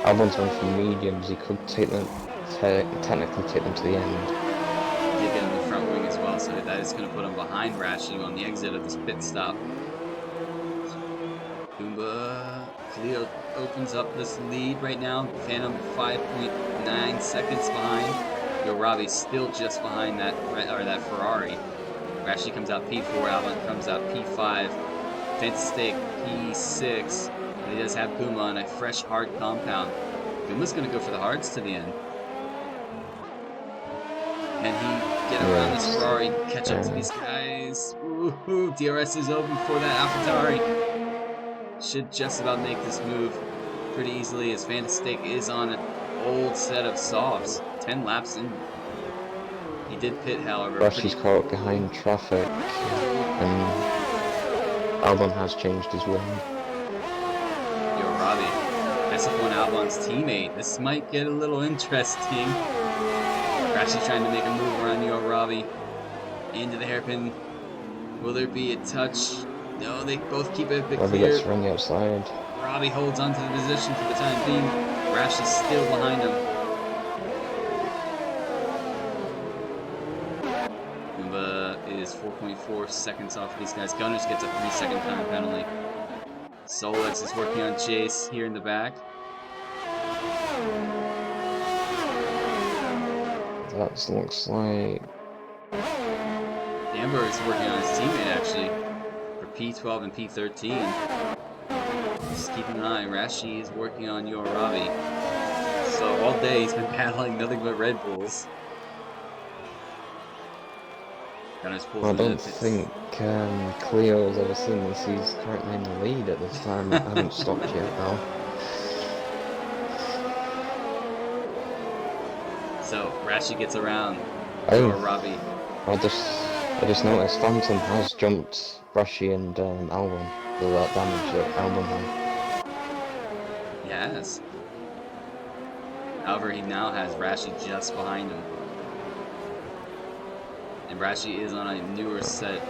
Albon's going for mediums. He could take them, technically take them to the end. He did get in the front wing as well, so that is going to put him behind Rashi on the exit of this pit stop. Goomba, Cleo opens up this lead right now. Phantom 5.9 seconds behind. Yorabi's still just behind that Ferrari. Rashi comes out P4, Albon comes out P5. Fantastic P6. But he does have Goomba on a fresh hard compound. Goomba's going to go for the hards to the end. Can he get around this Ferrari, catch up to these guys? Ooh, DRS is open for that AlphaTauri. Should just about make this move pretty easily as Fantastic is on an old set of softs. 10 laps in. He did pit, however. Rashi's caught up behind traffic, and Albon has changed his wing. Yorabi, SF1 Albon's teammate. This might get a little interesting. Rashi trying to make a move around Yorabi into the hairpin. Will there be a touch? No, they both keep it a bit Robbie clear. gets rung outside. Robbie holds onto the position for the time being. Rashi's still behind him. Goomba is 4.4 seconds off of these guys. Gunners gets a 3-second time penalty. Solex is working on Jace here in the back. That looks like Amber is working on his teammate actually for P12 and P13. Just keep an eye. Rashi is working on Yorabi. So all day he's been battling nothing but Red Bulls. I don't think Cleo's ever seen this. He's currently in the lead at this time. I haven't stopped yet though. So Rashi gets around Oh, your Robbie. I just noticed Phantom has jumped Brushy and Albon. All that damage that Albon had. Yes. However, he now has Rashi just behind him. And Rashi is on a newer set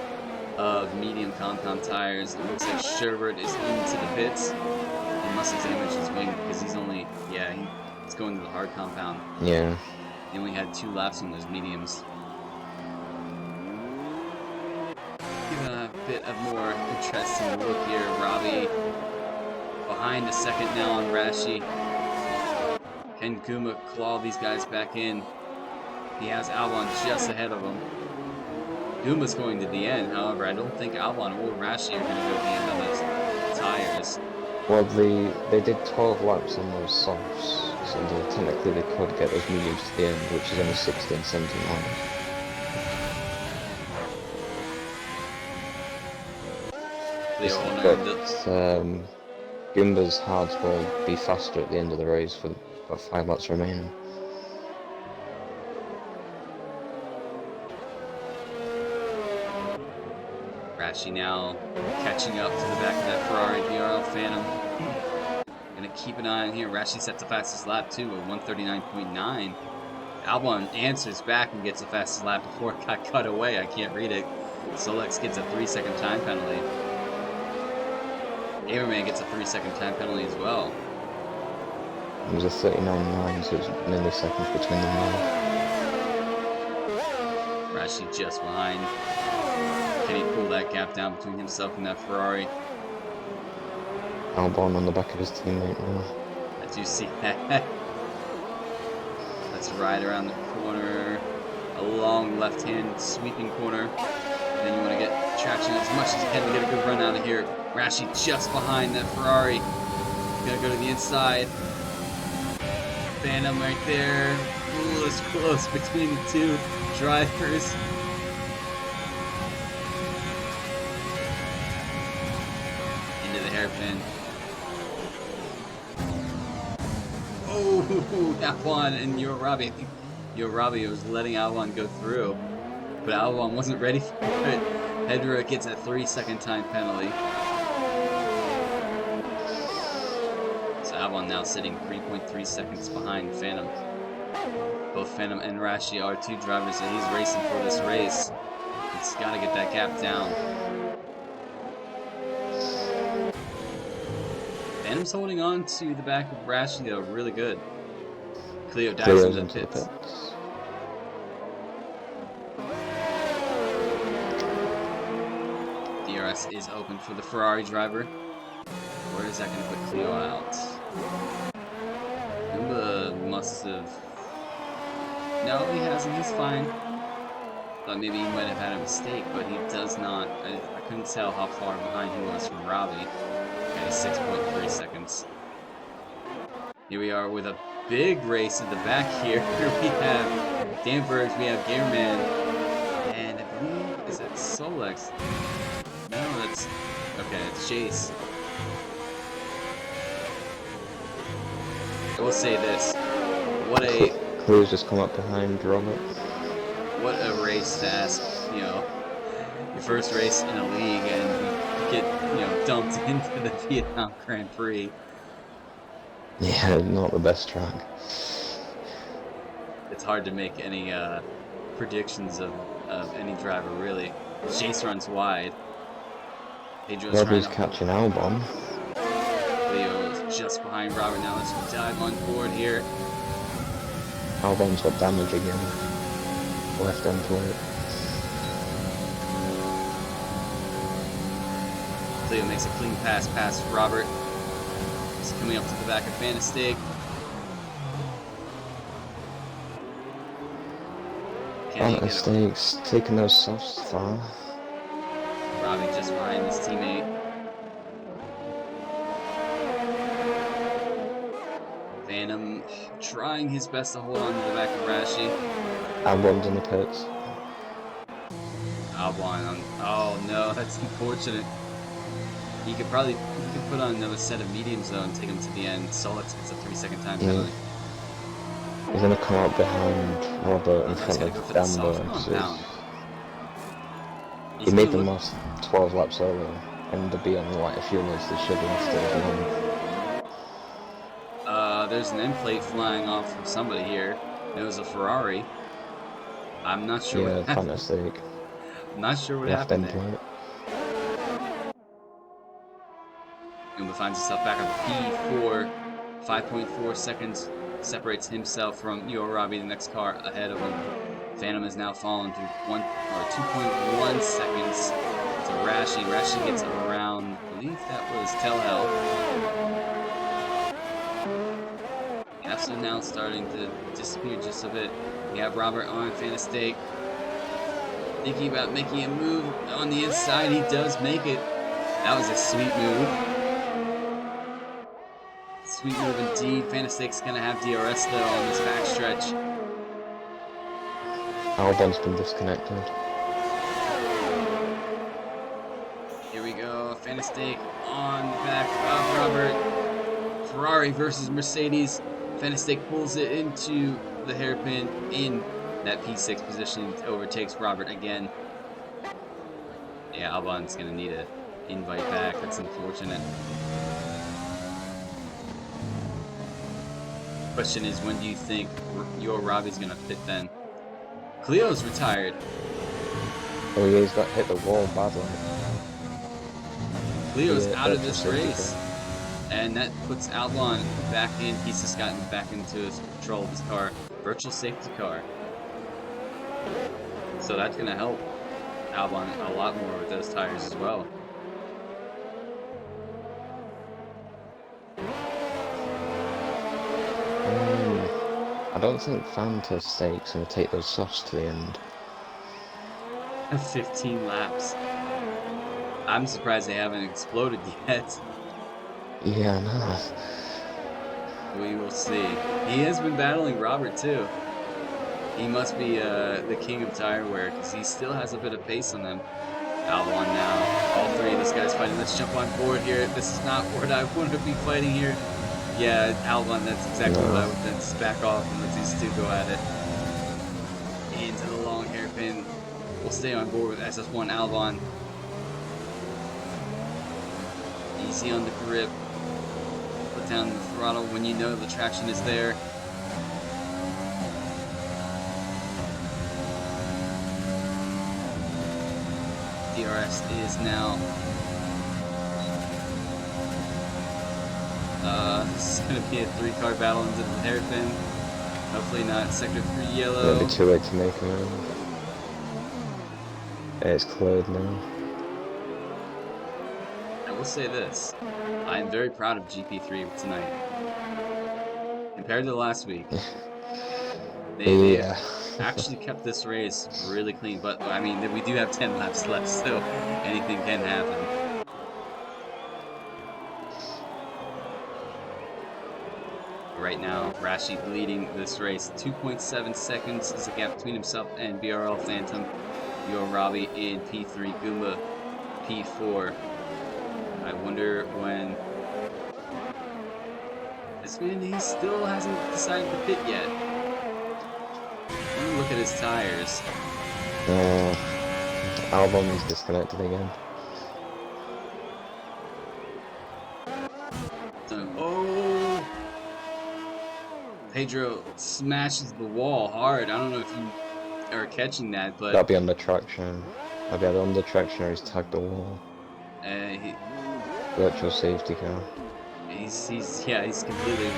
of medium compound tires. It looks like Sherbert is into the pits. He must have damaged his wing because he's only, yeah, he's going to the hard compound. Yeah. He only had 2 laps on those mediums. Give a bit of more interesting look here. Robbie behind a second now on Rashi. Can Kuma claw these guys back in? He has Albon just ahead of him. Guma's going to the end, however, I don't think Albon or Rashi are going to go to the end on those tires. Well, they did 12 laps on those softs, so technically they could get those mediums to the end, which is only 16, 17 laps. Goomba's hards will be faster at the end of the race with about 5 laps remaining. Rashi now catching up to the back of that Ferrari VRL Phantom. Gonna keep an eye on here. Rashi sets the fastest lap too at 139.9. Albon answers back and gets the fastest lap before it got cut away. I can't read it. Solex gets a 3-second time penalty. Averman gets a 3-second time penalty as well. It was a 39.9, so it's nearly seconds between them now. Rashi just behind. Can he pull that gap down between himself and that Ferrari? Albon on the back of his teammate now. I do see that. Let's ride around the corner. A long left-hand sweeping corner. And then you want to get traction as much as you can to get a good run out of here. Rashi just behind that Ferrari. Gonna go to the inside. Phantom right there. Ooh, it's close between the two drivers. Into the hairpin. Oh, that one, and Robbie. I think Robbie was letting Albon go through, but Albon wasn't ready for it. Hedra gets a 3-second time penalty. So Albon now sitting 3.3 seconds behind Phantom. Both Phantom and Rashi are 2 drivers that he's racing for this race. He's got to get that gap down. Phantom's holding on to the back of Rashi though, really good. Cleo dives into the pits. DRS is open for the Ferrari driver. Where is that going to put Cleo out? Goomba must have... No, he hasn't. He's fine. Thought maybe he might have had a mistake, but he does not. I couldn't tell how far behind he was from Robbie. Okay, 6.3 seconds. Here we are with a big race in the back here. We have Danvers, we have Gearman, and I believe, is that Solex? No, that's... Okay, it's Chase. I will say this. What a... Clue's just come up behind Robert. What a race to ask, you know, your first race in a league and you get, you know, dumped into the Vietnam Grand Prix. Yeah, not the best track. It's hard to make any predictions of any driver, really. Chase runs wide. Robbie's catching Albon. Leo is just behind Robert now. Let's dive on board here. Albon's got damage again. Left end plate. Leo makes a clean pass past Robert. He's coming up to the back of Fantastic. Fantastic's taking those softs far. Robbie just behind his teammate. Phantom trying his best to hold on to the back of Rashi. Albon's in the pits. Albon on... Oh no, that's unfortunate. He could put on another set of mediums though and take him to the end. Solex gets a 3-second time penalty. He's gonna come out behind Robert in Oh, no, he's front gonna go of for the soft Amber. compound. He He's gonna made the look. last 12 laps earlier, and they'd be on like a few minutes they should have lasted as long. There's an end plate flying off from somebody here. It was a Ferrari. I'm not sure what Yeah, happened. fantastic. I'm not sure what Left happened end there. plate. Gumba finds himself back on P4. 5.4 seconds separates himself from Yo Robbie, the next car ahead of him. Phantom has now fallen to 2.1 seconds to Rashi. Rashi gets around, I believe that was Telhel. Gaps are now starting to disappear just a bit. We have Robert on Fantastic, thinking about making a move on the inside. He does make it. That was a sweet move. Sweet move indeed. Fantastic's gonna have DRS though on this backstretch. Albon's been disconnected. Here we go. Fantastic on the back of Robert. Ferrari versus Mercedes. Fantastic pulls it into the hairpin in that P6 position. Overtakes Robert again. Yeah, Albon's gonna need a invite back. That's unfortunate. Question is, when do you think your Robbie's gonna fit then? Cleo's retired. Oh yeah, he's got hit the wall badly. Cleo's Yeah, out of virtual this safety race. car. And that puts Albon back in. He's just gotten back into his control of his car. Virtual safety car. So that's gonna help Albon a lot more with those tires as well. I don't think Fantastic's gonna take those softs to the end. 15 laps. I'm surprised they haven't exploded yet. Yeah, no. We will see. He has been battling Robert too. He must be the king of tire wear because he still has a bit of pace on him. Albon now. All three of these guys fighting. Let's jump on board here. This is not what I want to be fighting here. Yeah, Albon, that's exactly what I would then just back off and let these two go at it. Into the long hairpin. We'll stay on board with SS1 Albon. Easy on the grip. Put down the throttle when you know the traction is there. DRS is now. This is going to be a 3-car battle into the hairpin. Hopefully not sector 3 yellow. It'll be too late to make a move. Yeah, it's cleared now. I will say this. I am very proud of GP3 tonight. Compared to last week, they actually kept this race really clean. But, I mean, we do have 10 laps left, so anything can happen. Right now, Rashi leading this race. 2.7 seconds is the gap between himself and BRL Phantom. Yo Robbie in P3, Goomba P4. I wonder when this man, he still hasn't decided to pit yet. Look at his tires. Albon's disconnected again. So, oh! Pedro smashes the wall hard. I don't know if you are catching that, but That'll be under traction. That'll be either under traction or he's tagged the wall. Virtual safety car. He's completely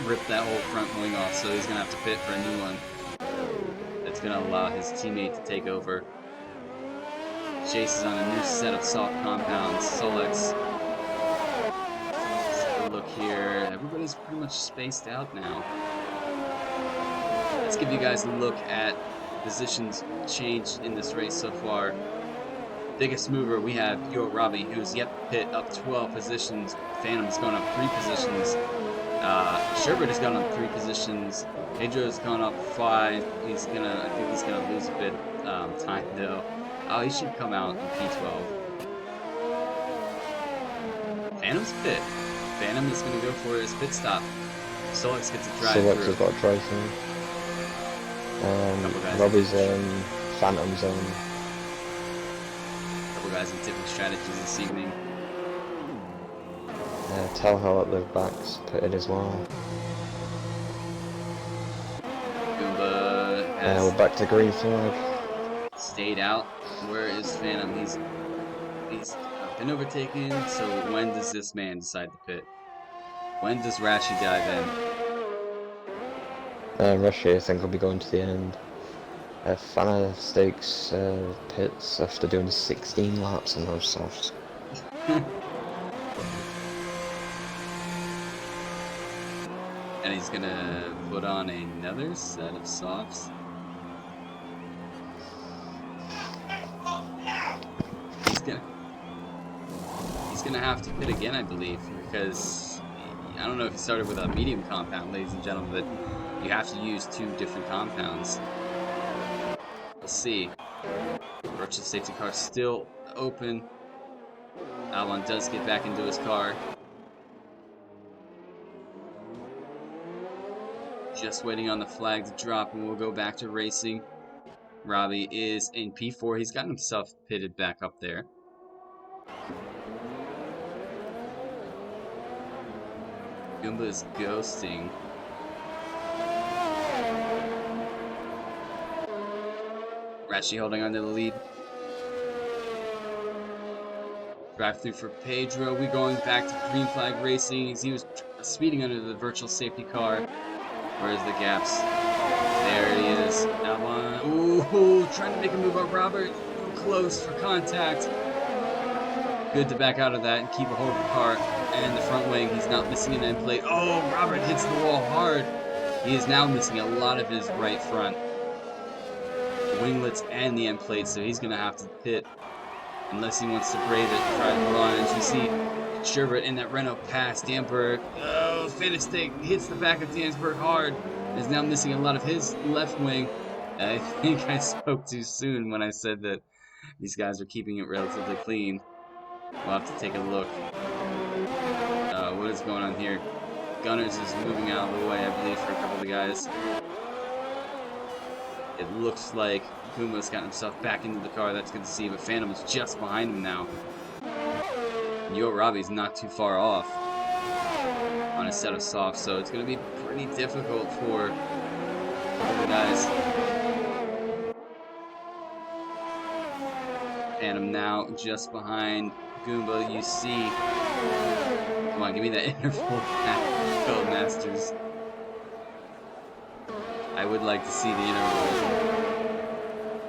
ripped that whole front wing off, so he's gonna have to pit for a new one. That's gonna allow his teammate to take over. Chase is on a new set of soft compounds. Solex. Let's take a look here. Everybody's pretty much spaced out now. Let's give you guys a look at positions changed in this race so far. Biggest mover, we have Yo Robbie, who's yet to pit up 12 positions. Phantom's gone up 3 positions. Sherbert has gone up 3 positions. Pedro's gone up 5. I think he's gonna lose a bit time though. Oh, he should come out in P12. Phantom's pit. Phantom is gonna go for his pit stop. Solix gets a drive Select through. has got a drive through. Couple guys in Robbie's different, Phantom Zone. couple guys in different strategies this evening. Telhell at the back's pitted as well. Goomba has We're back to green flag. stayed out. Where is Phantom? He's been overtaken. So when does this man decide to pit? When does Rashi dive in? Russia, I think, will be going to the end. Fana stakes pits after doing 16 laps on those softs. And he's gonna put on another set of softs. He's gonna have to pit again, I believe, because I don't know if he started with a medium compound, ladies and gentlemen, but you have to use 2 different compounds. We'll see. Virtual safety car still open. Albon does get back into his car. Just waiting on the flag to drop, and we'll go back to racing. Robbie is in P4. He's gotten himself pitted back up there. Goomba is ghosting. Rashi holding on to the lead. Drive through for Pedro. We're going back to green flag racing. He was speeding under the virtual safety car. Where's the gaps? There he is. Albon. Ooh, trying to make a move on Robert. Close for contact. Good to back out of that and keep a hold of the car. And the front wing, he's not missing an end plate. Oh, Robert hits the wall hard. He is now missing a lot of his right front. Winglets and the end plate, so he's going to have to pit. Unless he wants to brave it and try to hold on. As we see Sherbert in that Renault pass. Dansberg, Finistik hits the back of Dansberg hard. Is now missing a lot of his left wing. I think I spoke too soon when I said that these guys are keeping it relatively clean. We'll have to take a look. What is going on here? Gunners is moving out of the way, I believe, for a couple of the guys. It looks like Puma's got himself back into the car. That's good to see, but Phantom is just behind him now. Yo Robbie's not too far off on a set of softs, so it's going to be pretty difficult for the guys. Phantom now just behind Goomba. You see, come on, give me that interval, Masters. I would like to see the interval.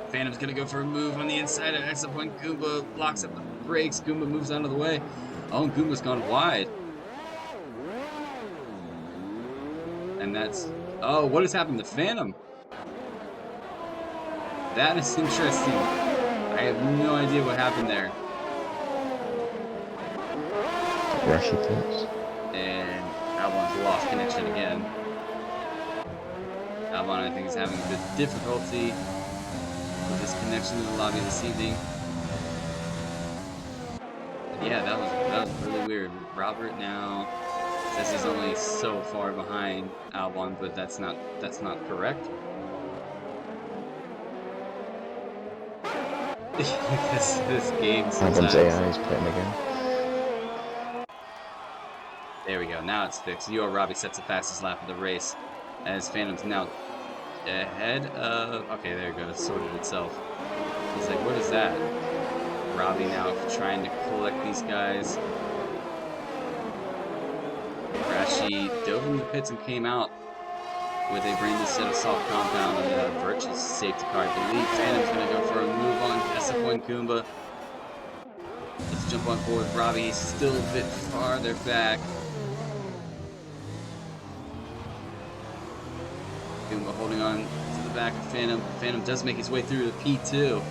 Phantom's gonna go for a move on the inside of exit point. Goomba blocks up the brakes. Goomba moves out of the way. Oh, and Goomba's gone wide. And that's... Oh, what has happened to Phantom? That is interesting. I have no idea what happened there. Russia pits. And Albon's lost connection again. Albon, I think, is having a bit of difficulty with his connection to the lobby this evening. But yeah, that was really weird. Robert now says he's only so far behind Albon, but that's not correct. this game sometimes. Albon's AI is pitting again. There we go. Now it's fixed. Robbie sets the fastest lap of the race as Phantom's now ahead of... Okay, there it goes. Sorted itself. He's like, what is that? Robbie now trying to collect these guys. Rashi dove into the pits and came out with a brand new set of soft compound and a virtual safety car. I believe Phantom's going to go for a move on SF1 Goomba. Let's jump on board with Robbie. He's still a bit farther back. Goomba holding on to the back of Phantom. Phantom does make his way through to P2. You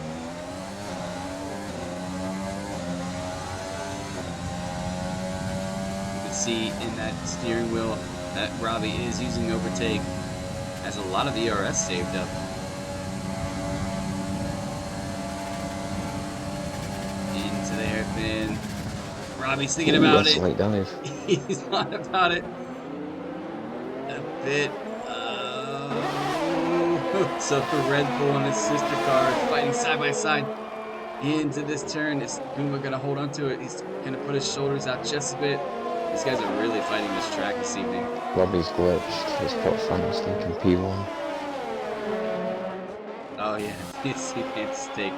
can see in that steering wheel that Robbie is using overtake. Has a lot of ERS saved up. Into the hairpin. Robbie's thinking about it. Late dive. He's not about it. a bit. So for Red Bull and his sister car fighting side by side into this turn. Is Kuma gonna hold on to it? He's gonna put his shoulders out just a bit. These guys are really fighting this track this evening. Robbie's glitched. His qualifying mistake in P1. Oh yeah, his mistake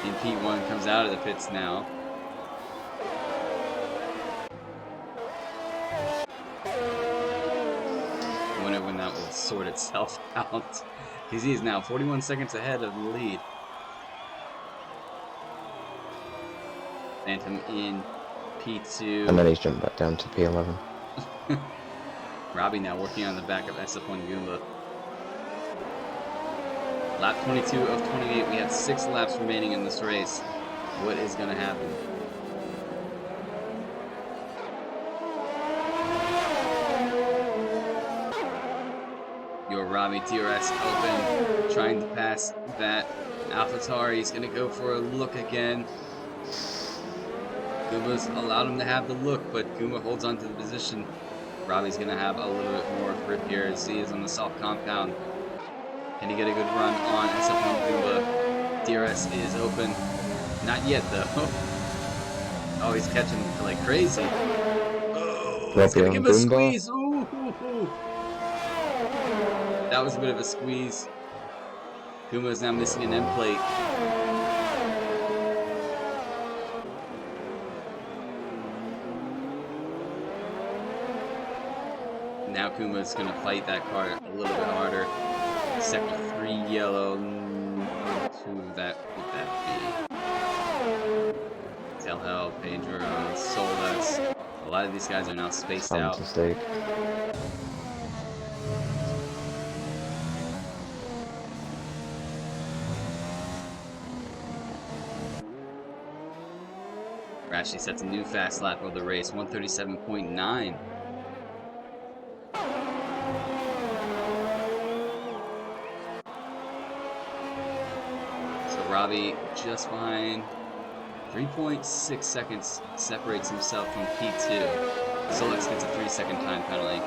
in P1 comes out of the pits now. I wonder when that will sort itself out. Because he's now 41 seconds ahead of the lead. Phantom in P2. And then he's jumped back down to P11. Robbie now working on the back of SF1 Goomba. Lap 22 of 28. We have 6 laps remaining in this race. What is going to happen? Your Robbie DRS open, trying to pass that AlphaTauri. He's going to go for a look again. Goomba's allowed him to have the look, but Goomba holds on to the position. Robbie's going to have a little bit more grip here as he is on the soft compound. Can he get a good run on SF1 Goomba? DRS is open. Not yet, though. Oh, he's catching like crazy. Oh, he's going to give him a squeeze. Ooh. That was a bit of a squeeze. Goomba is now missing an end plate. Now Kuma's going to fight that car a little bit harder. Sector 3 yellow. 2, that would that be? Telhel, Pedro, Solus. A lot of these guys are now spaced out. Mistake. Rashi sets a new fast lap of the race, 137.9. Robbie just behind, 3.6 seconds separates himself from P2. Solex gets a 3-second time penalty.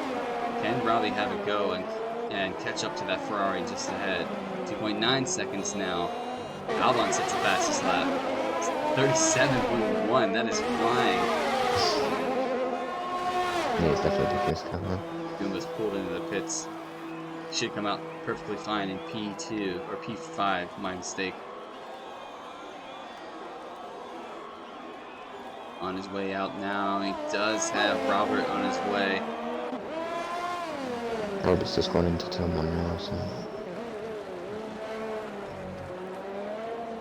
Can Robbie have a go and catch up to that Ferrari just ahead? 2.9 seconds now. Albon sets the fastest lap. 37.1, that is flying. Yeah, he's definitely the first coming. Goomba's pulled into the pits. Should come out perfectly fine in P2, or P5, my mistake. On his way out now. He does have Robert on his way. Robert's just gone into turn 1 now, so...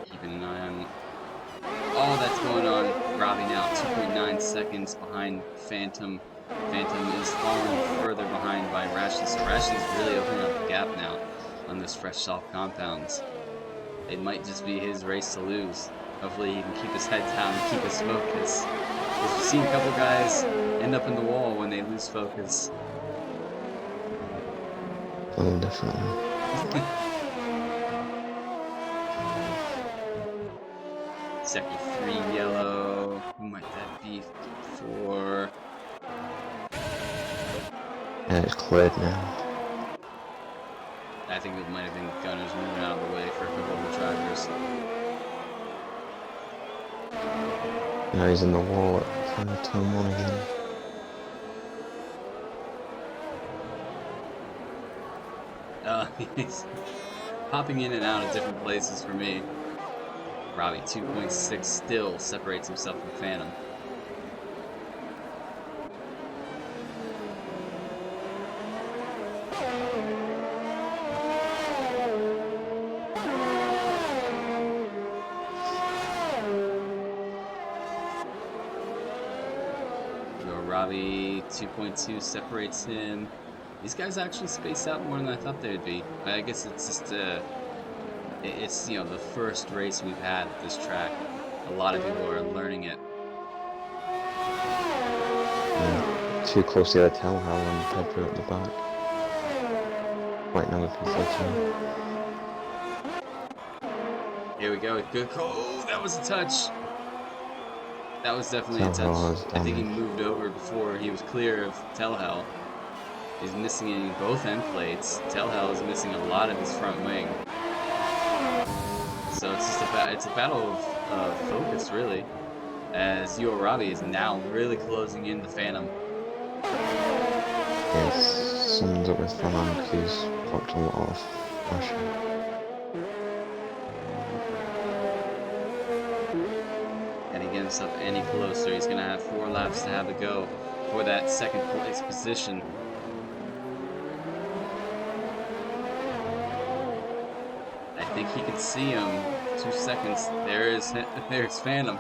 Keeping an eye on all that's going on. Robbie now 2.9 seconds behind Phantom. Phantom is falling further behind by Rashley. So Rashley's really opening up the gap now on this fresh soft compounds. It might just be his race to lose. Hopefully he can keep his head down and keep his focus. Because we've seen a couple guys end up in the wall when they lose focus. Oh, definitely. Sector 3 yellow. Who might that be for? And it's cleared now. I think it might have been Gunners moving out of the way for a couple of the drivers. Now he's in the wall at turn 1 again. He's popping in and out of different places for me. Robbie 2.6 still separates himself from Phantom. Robbie 2.2 separates him. These guys actually space out more than I thought they would be. I guess it's just it's you know the first race we've had at this track. A lot of people are learning it. Yeah, too close to the tell how and Pedro at the back. Right now with P13. Here we go. Good. Oh, that was a touch. That was definitely a touch. I think he moved over before he was clear of Telhel. He's missing both end plates. Telhel is missing a lot of his front wing. So it's just it's a battle of focus, really. As Yorabi is now really closing in the Phantom. Yes, summed up with Fanon because he's popped a lot of pressure. And he get himself any closer. He's gonna have 4 laps to have a go for that second place position. I think he can see him. 2 seconds. There's Phantom.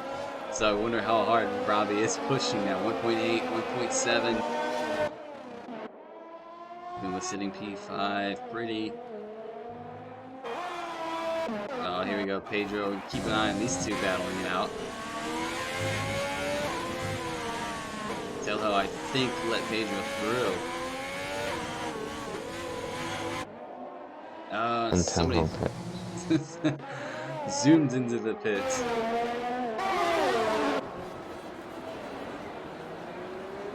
So I wonder how hard Robbie is pushing now. 1.8, 1.7. Been sitting P5. Pretty. Oh, here we go. Pedro. Keep an eye on these two battling it out. Telho, I think, let Pedro through. And Somebody Telho zoomed into the pits.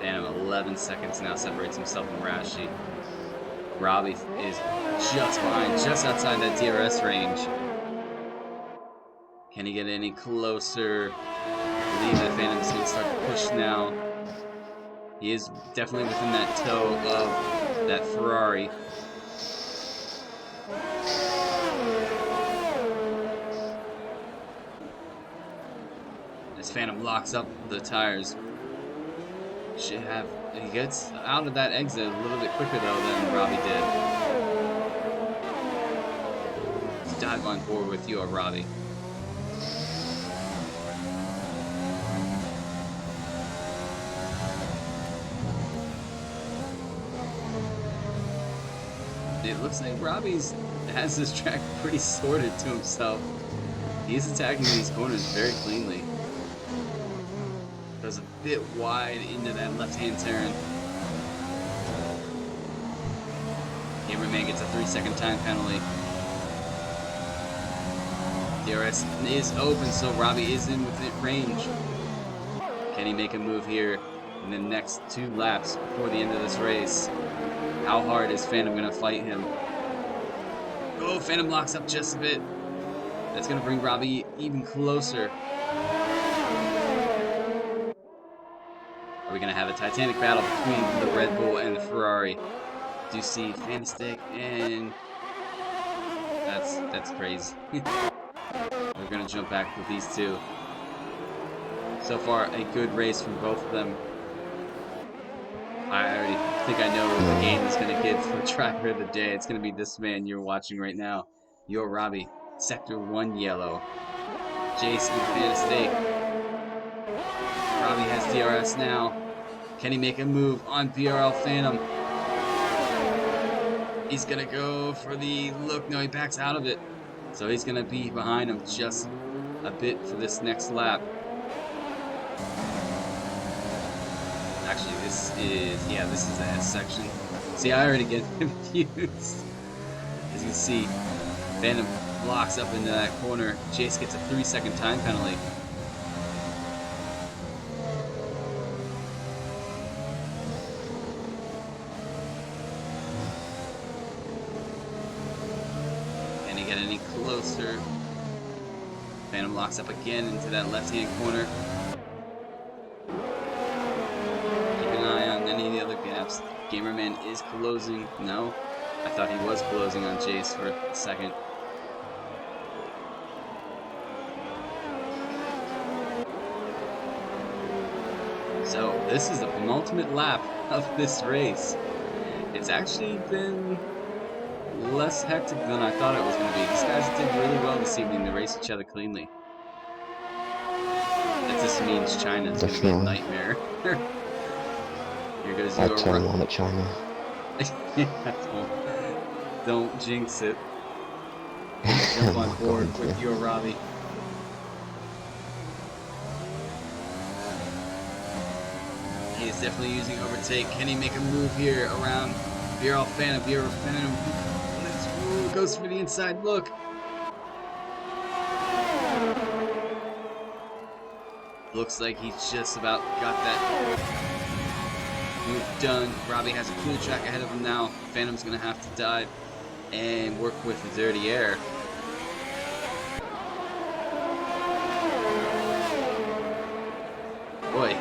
Damn, 11 seconds now separates himself from Rashi. Robbie is just behind, just outside that DRS range. Can he get any closer? I believe the Phantom's going to start to push now. He is definitely within that toe of that Ferrari. As Phantom locks up the tires. He gets out of that exit a little bit quicker though than Robbie did. Let's dive on board with you, Robbie. It looks like Robbie has this track pretty sorted to himself. He's attacking these corners very cleanly. Goes a bit wide into that left-hand turn. Cameraman gets a 3-second time penalty. DRS is open, so Robbie is in within range. Can he make a move here in the next 2 laps before the end of this race? How hard is Phantom going to fight him? Oh, Phantom locks up just a bit. That's going to bring Robbie even closer. Are we going to have a titanic battle between the Red Bull and the Ferrari? Do you see Fantastic? And that's crazy. We're going to jump back with these two. So far, a good race from both of them. I already think I know what the game is going to get for driver of the day. It's going to be this man you're watching right now. You're Robbie. Sector 1 yellow. Jason Fantastic. Robbie has DRS now. Can he make a move on BRL Phantom? He's going to go for the look. No, he backs out of it. So he's going to be behind him just a bit for this next lap. Actually, this is the S section. See, I already get confused. As you can see, Phantom blocks up into that corner. Jace gets a 3-second time penalty. Can he get any closer? Phantom locks up again into that left-hand corner. Gamerman is closing. No, I thought he was closing on Jace for a second. So this is the penultimate lap of this race. It's actually been less hectic than I thought it was going to be. These guys did really well this evening to race each other cleanly. That just means China is going to be a nightmare. Here goes I'd turn on at China. Don't jinx it. Jump on board with your Robbie. He is definitely using overtake. Can he make a move here around BRL Phantom? BRL Phantom goes for the inside look. Looks like he's just about got that. move done. Robbie has a clear track ahead of him now. Phantom's gonna have to dive and work with the dirty air. Boy,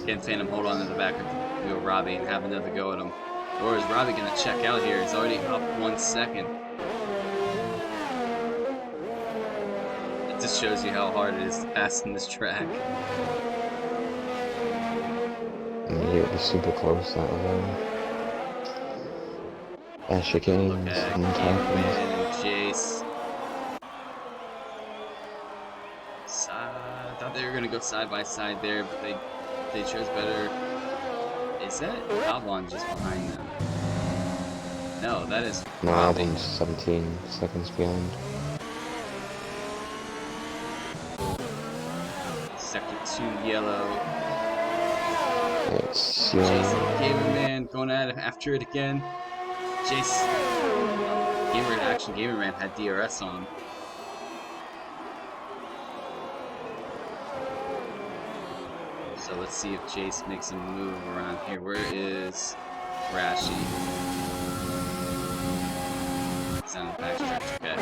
can Phantom hold on to the back of Robbie and have another go at him? Or is Robbie gonna check out here? He's already up 1 second. It just shows you how hard it is to pass in this track. He'll be super close that way. Chicanes Look at and Cameraman Titans. and Jace. I thought they were gonna go side by side there, but they chose better. Is that Albon just behind them? No, that is No, Robbie. Albon's 17 seconds behind. Sector 2 yellow. It's Jason Gamerman going at it after it again. Jace. Gamerman had DRS on him. So let's see if Jace makes a move around here. Where is Rashi? He's on the backstretch, okay.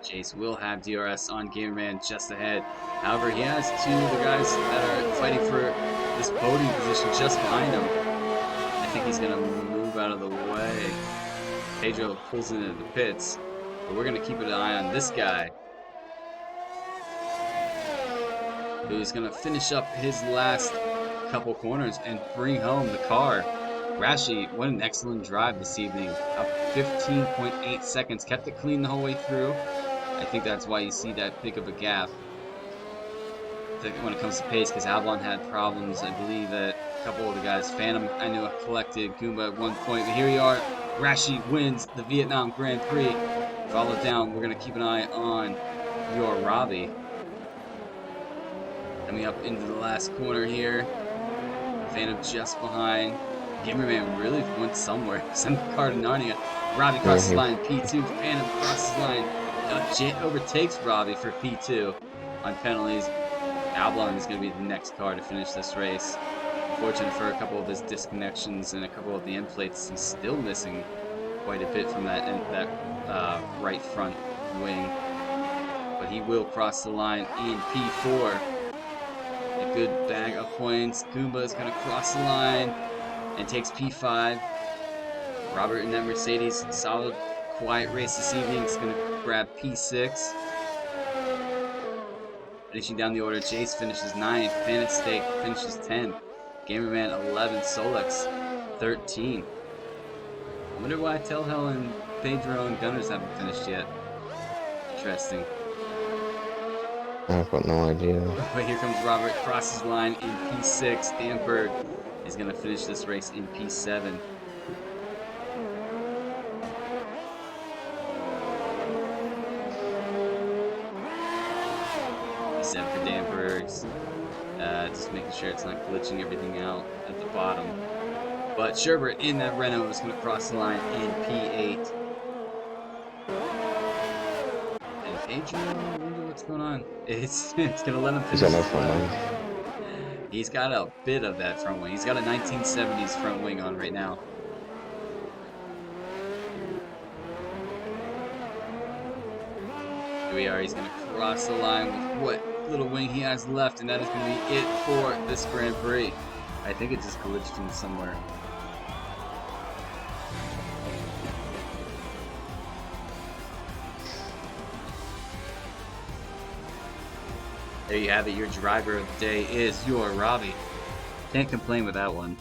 Jace will have DRS on Gamerman just ahead. However, he has two of the guys that are fighting for this podium position just behind him. I think he's gonna move out of the way. Pedro pulls into the pits, but we're gonna keep an eye on this guy, who's gonna finish up his last couple corners and bring home the car. Rashi, what an excellent drive this evening. Up 15.8 seconds, kept it clean the whole way through. I think that's why you see that big of a gap when it comes to pace, because Avalon had problems. I believe that a couple of the guys, Phantom, I knew collected Goomba at one point, but here we are. Rashi wins the Vietnam Grand Prix. Followed down, we're gonna keep an eye on your Robbie. Coming up into the last corner here. Phantom just behind. Gamerman really went somewhere. Sent the car to Narnia. Robbie crosses the line, P2. Phantom crosses the line. Overtakes Robbie for P2 on penalties. Avalon is going to be the next car to finish this race. Unfortunate for a couple of his disconnections and a couple of the end plates, he's still missing quite a bit from that right front wing. But he will cross the line in P4. A good bag of points. Goomba is going to cross the line and takes P5. Robert in that Mercedes, solid, quiet race this evening. He's going to grab P6. Finishing down the order, Jace finishes 9th. Phantom Steak finishes 10th. Gamerman 11th. Solex 13. I wonder why Telhell and Pedro and Gunners haven't finished yet. Interesting. I've got no idea. But here comes Robert, crosses the line in P6. Danberg is going to finish this race in P7. P7 for Danberg's. Just making sure it's not glitching everything out at the bottom. But Sherbert in that Renault is going to cross the line in P8. And Pedro, I wonder what's going on. It's going to let him finish. He's got no front wing. He's got a bit of that front wing. He's got a 1970s front wing on right now. Here we are. He's going to cross the line with what little wing he has left, and that is going to be it for this Grand Prix. I think it just glitched in somewhere. There you have it. Your driver of the day is your Robbie. Can't complain with that one.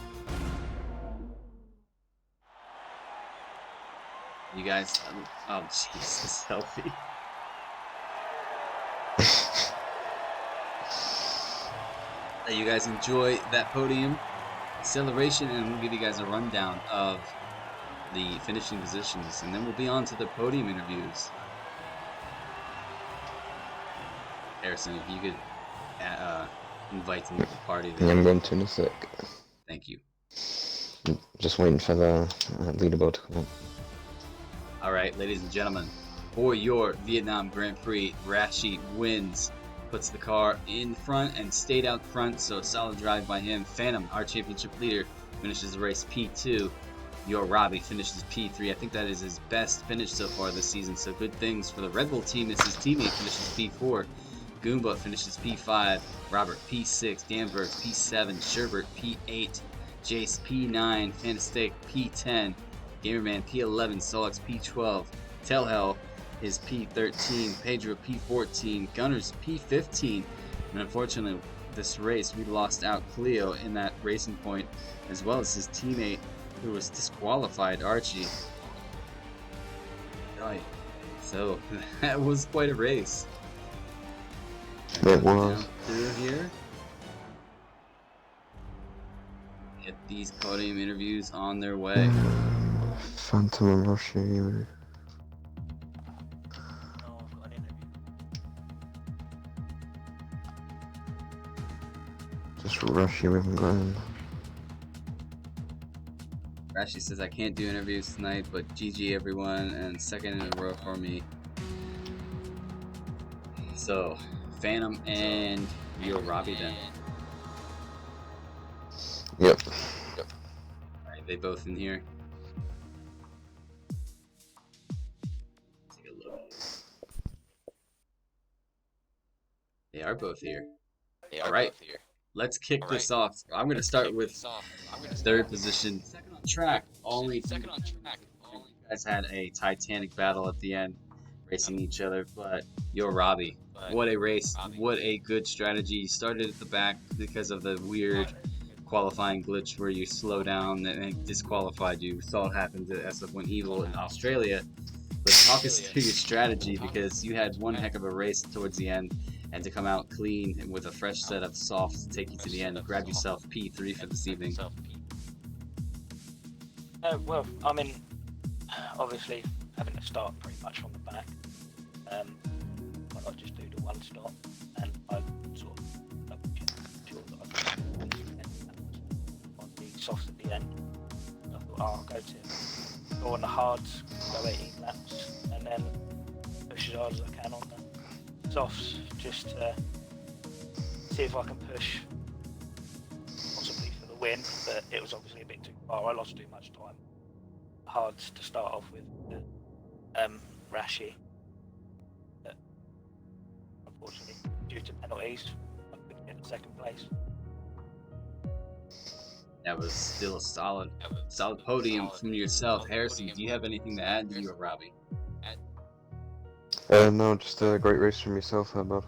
You guys, oh Jesus, selfie. You guys enjoy that podium acceleration, and we'll give you guys a rundown of the finishing positions, and then we'll be on to the podium interviews. Harrison, if you could invite them to the party. Yeah, I'm going to in a sec. Thank you. Just waiting for the leaderboard to come up. All right, ladies and gentlemen, for your Vietnam Grand Prix, Rashi wins puts the car in front and stayed out front, so a solid drive by him. Phantom, our championship leader, finishes the race P2. Your Robbie finishes P3. I think that is his best finish so far this season, so good things for the Red Bull team as his teammate finishes P4. Goomba finishes P5, Robert P6, Danberg P7, Sherbert P8, Jace P9, Fantastic P10, Gamerman P11, Solix P12, Telhell is P13, Pedro P14, Gunners P15, and unfortunately this race we lost out Cleo in that racing point, as well as his teammate who was disqualified, Archie. Right. So that was quite a race. It was. Through here. Get these podium interviews on their way. Phantom and Rushy. Just Rushy, we haven't got him. Rashi says I can't do interviews tonight, but GG everyone, and second in a row for me. So, Phantom and Real Robbie then. Yep. Alright, they both in here. Take a look. They are both here. Alright, let's kick this off. I'm going to start with third position. Second on track. Only second on track. You guys had a titanic battle at the end, racing each other, but you're Robbie. What a race. What a good strategy. You started at the back because of the weird qualifying glitch where you slow down and disqualified you. We saw it happen to SF1 Evil in Australia. But talk us through your strategy, because you had one heck of a race towards the end, and to come out clean and with a fresh set of softs to take you to the end. Grab yourself P3 for this evening. Well, I mean, obviously having to start pretty much from the back. Why not just do the one stop? And I sort of double sure that I on the softs at the end. I thought, I'll go on the hards, go 18 laps, and then push as hard as I can on the softs, just to see if I can push possibly for the win, but it was obviously a bit too far. I lost too much time. Hards to start off with Rashi, but unfortunately due to penalties I couldn't get the second place. That was still a solid podium from yourself. Harrison, do you have anything to add to you or Robbie? No, just a great race from yourself, how about?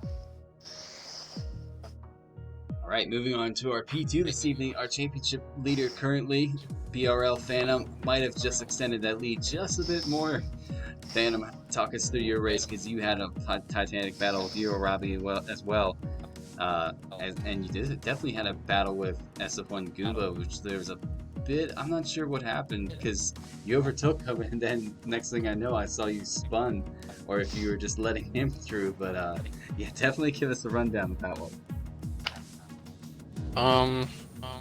Alright, moving on to our P2 this evening. Our championship leader currently, BRL Phantom, might have just extended that lead just a bit more. Phantom, talk us through your race, because you had a titanic battle with you or Robbie as well. And you definitely had a battle with SF1 Goomba, which there was a bit, I'm not sure what happened, because you overtook him, and then next thing I know I saw you spun, or if you were just letting him through, but yeah, definitely give us a rundown of that one.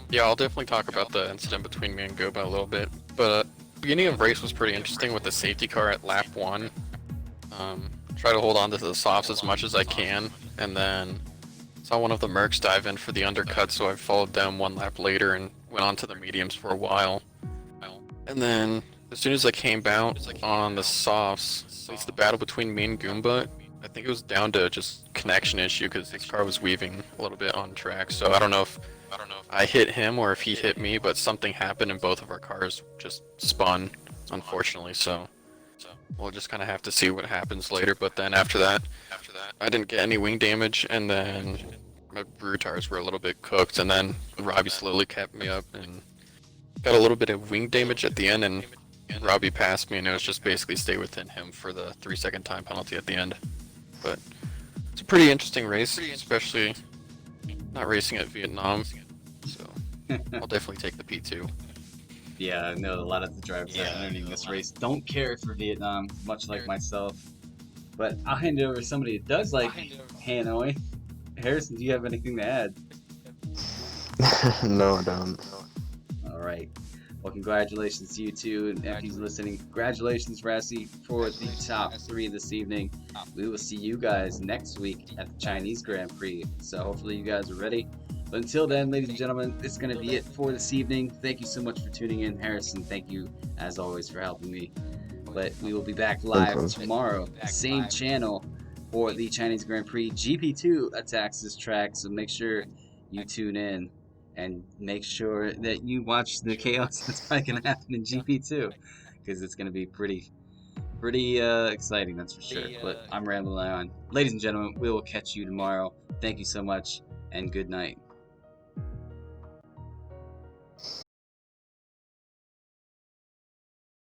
Yeah, I'll definitely talk about the incident between me and Goba a little bit, but beginning of race was pretty interesting with the safety car at lap 1. Try to hold on to the softs as much as I can, and then saw one of the Mercs dive in for the undercut, so I followed them one lap later and went on to the mediums for a while. And then, as soon as I came out on the softs, at least the battle between me and Goomba, I think it was down to just connection issue, because his car was weaving a little bit on track, so I don't know if I hit him or if he hit me, but something happened and both of our cars just spun, unfortunately, so we'll just kind of have to see what happens later. But then after that, I didn't get any wing damage, and then my rear tires were a little bit cooked, and then Robbie slowly kept me up and got a little bit of wing damage at the end, and Robbie passed me, and it was just basically stay within him for the 3-second time penalty at the end. But it's a pretty interesting race, especially not racing at Vietnam, so I'll definitely take the P2. Yeah, I know a lot of the drivers that are entering this race don't care for Vietnam, much like myself. But I'll hand it over to somebody that does like Hanoi. Harrison, do you have anything to add? No, I don't. Alright. Well, congratulations to you too, and if he's listening, congratulations, Rassi, for the top 3 this evening. We will see you guys next week at the Chinese Grand Prix, so hopefully you guys are ready. But until then, ladies and gentlemen, it's going to be it for this evening. Thank you so much for tuning in. Harrison, thank you, as always, for helping me. But we will be back live tomorrow, same channel, for the Chinese Grand Prix. GP2 attacks this track, so make sure you tune in. And make sure that you watch the chaos that's probably going to happen in GP2, because it's going to be pretty exciting, that's for sure. But I'm rambling on. Ladies and gentlemen, we will catch you tomorrow. Thank you so much, and good night.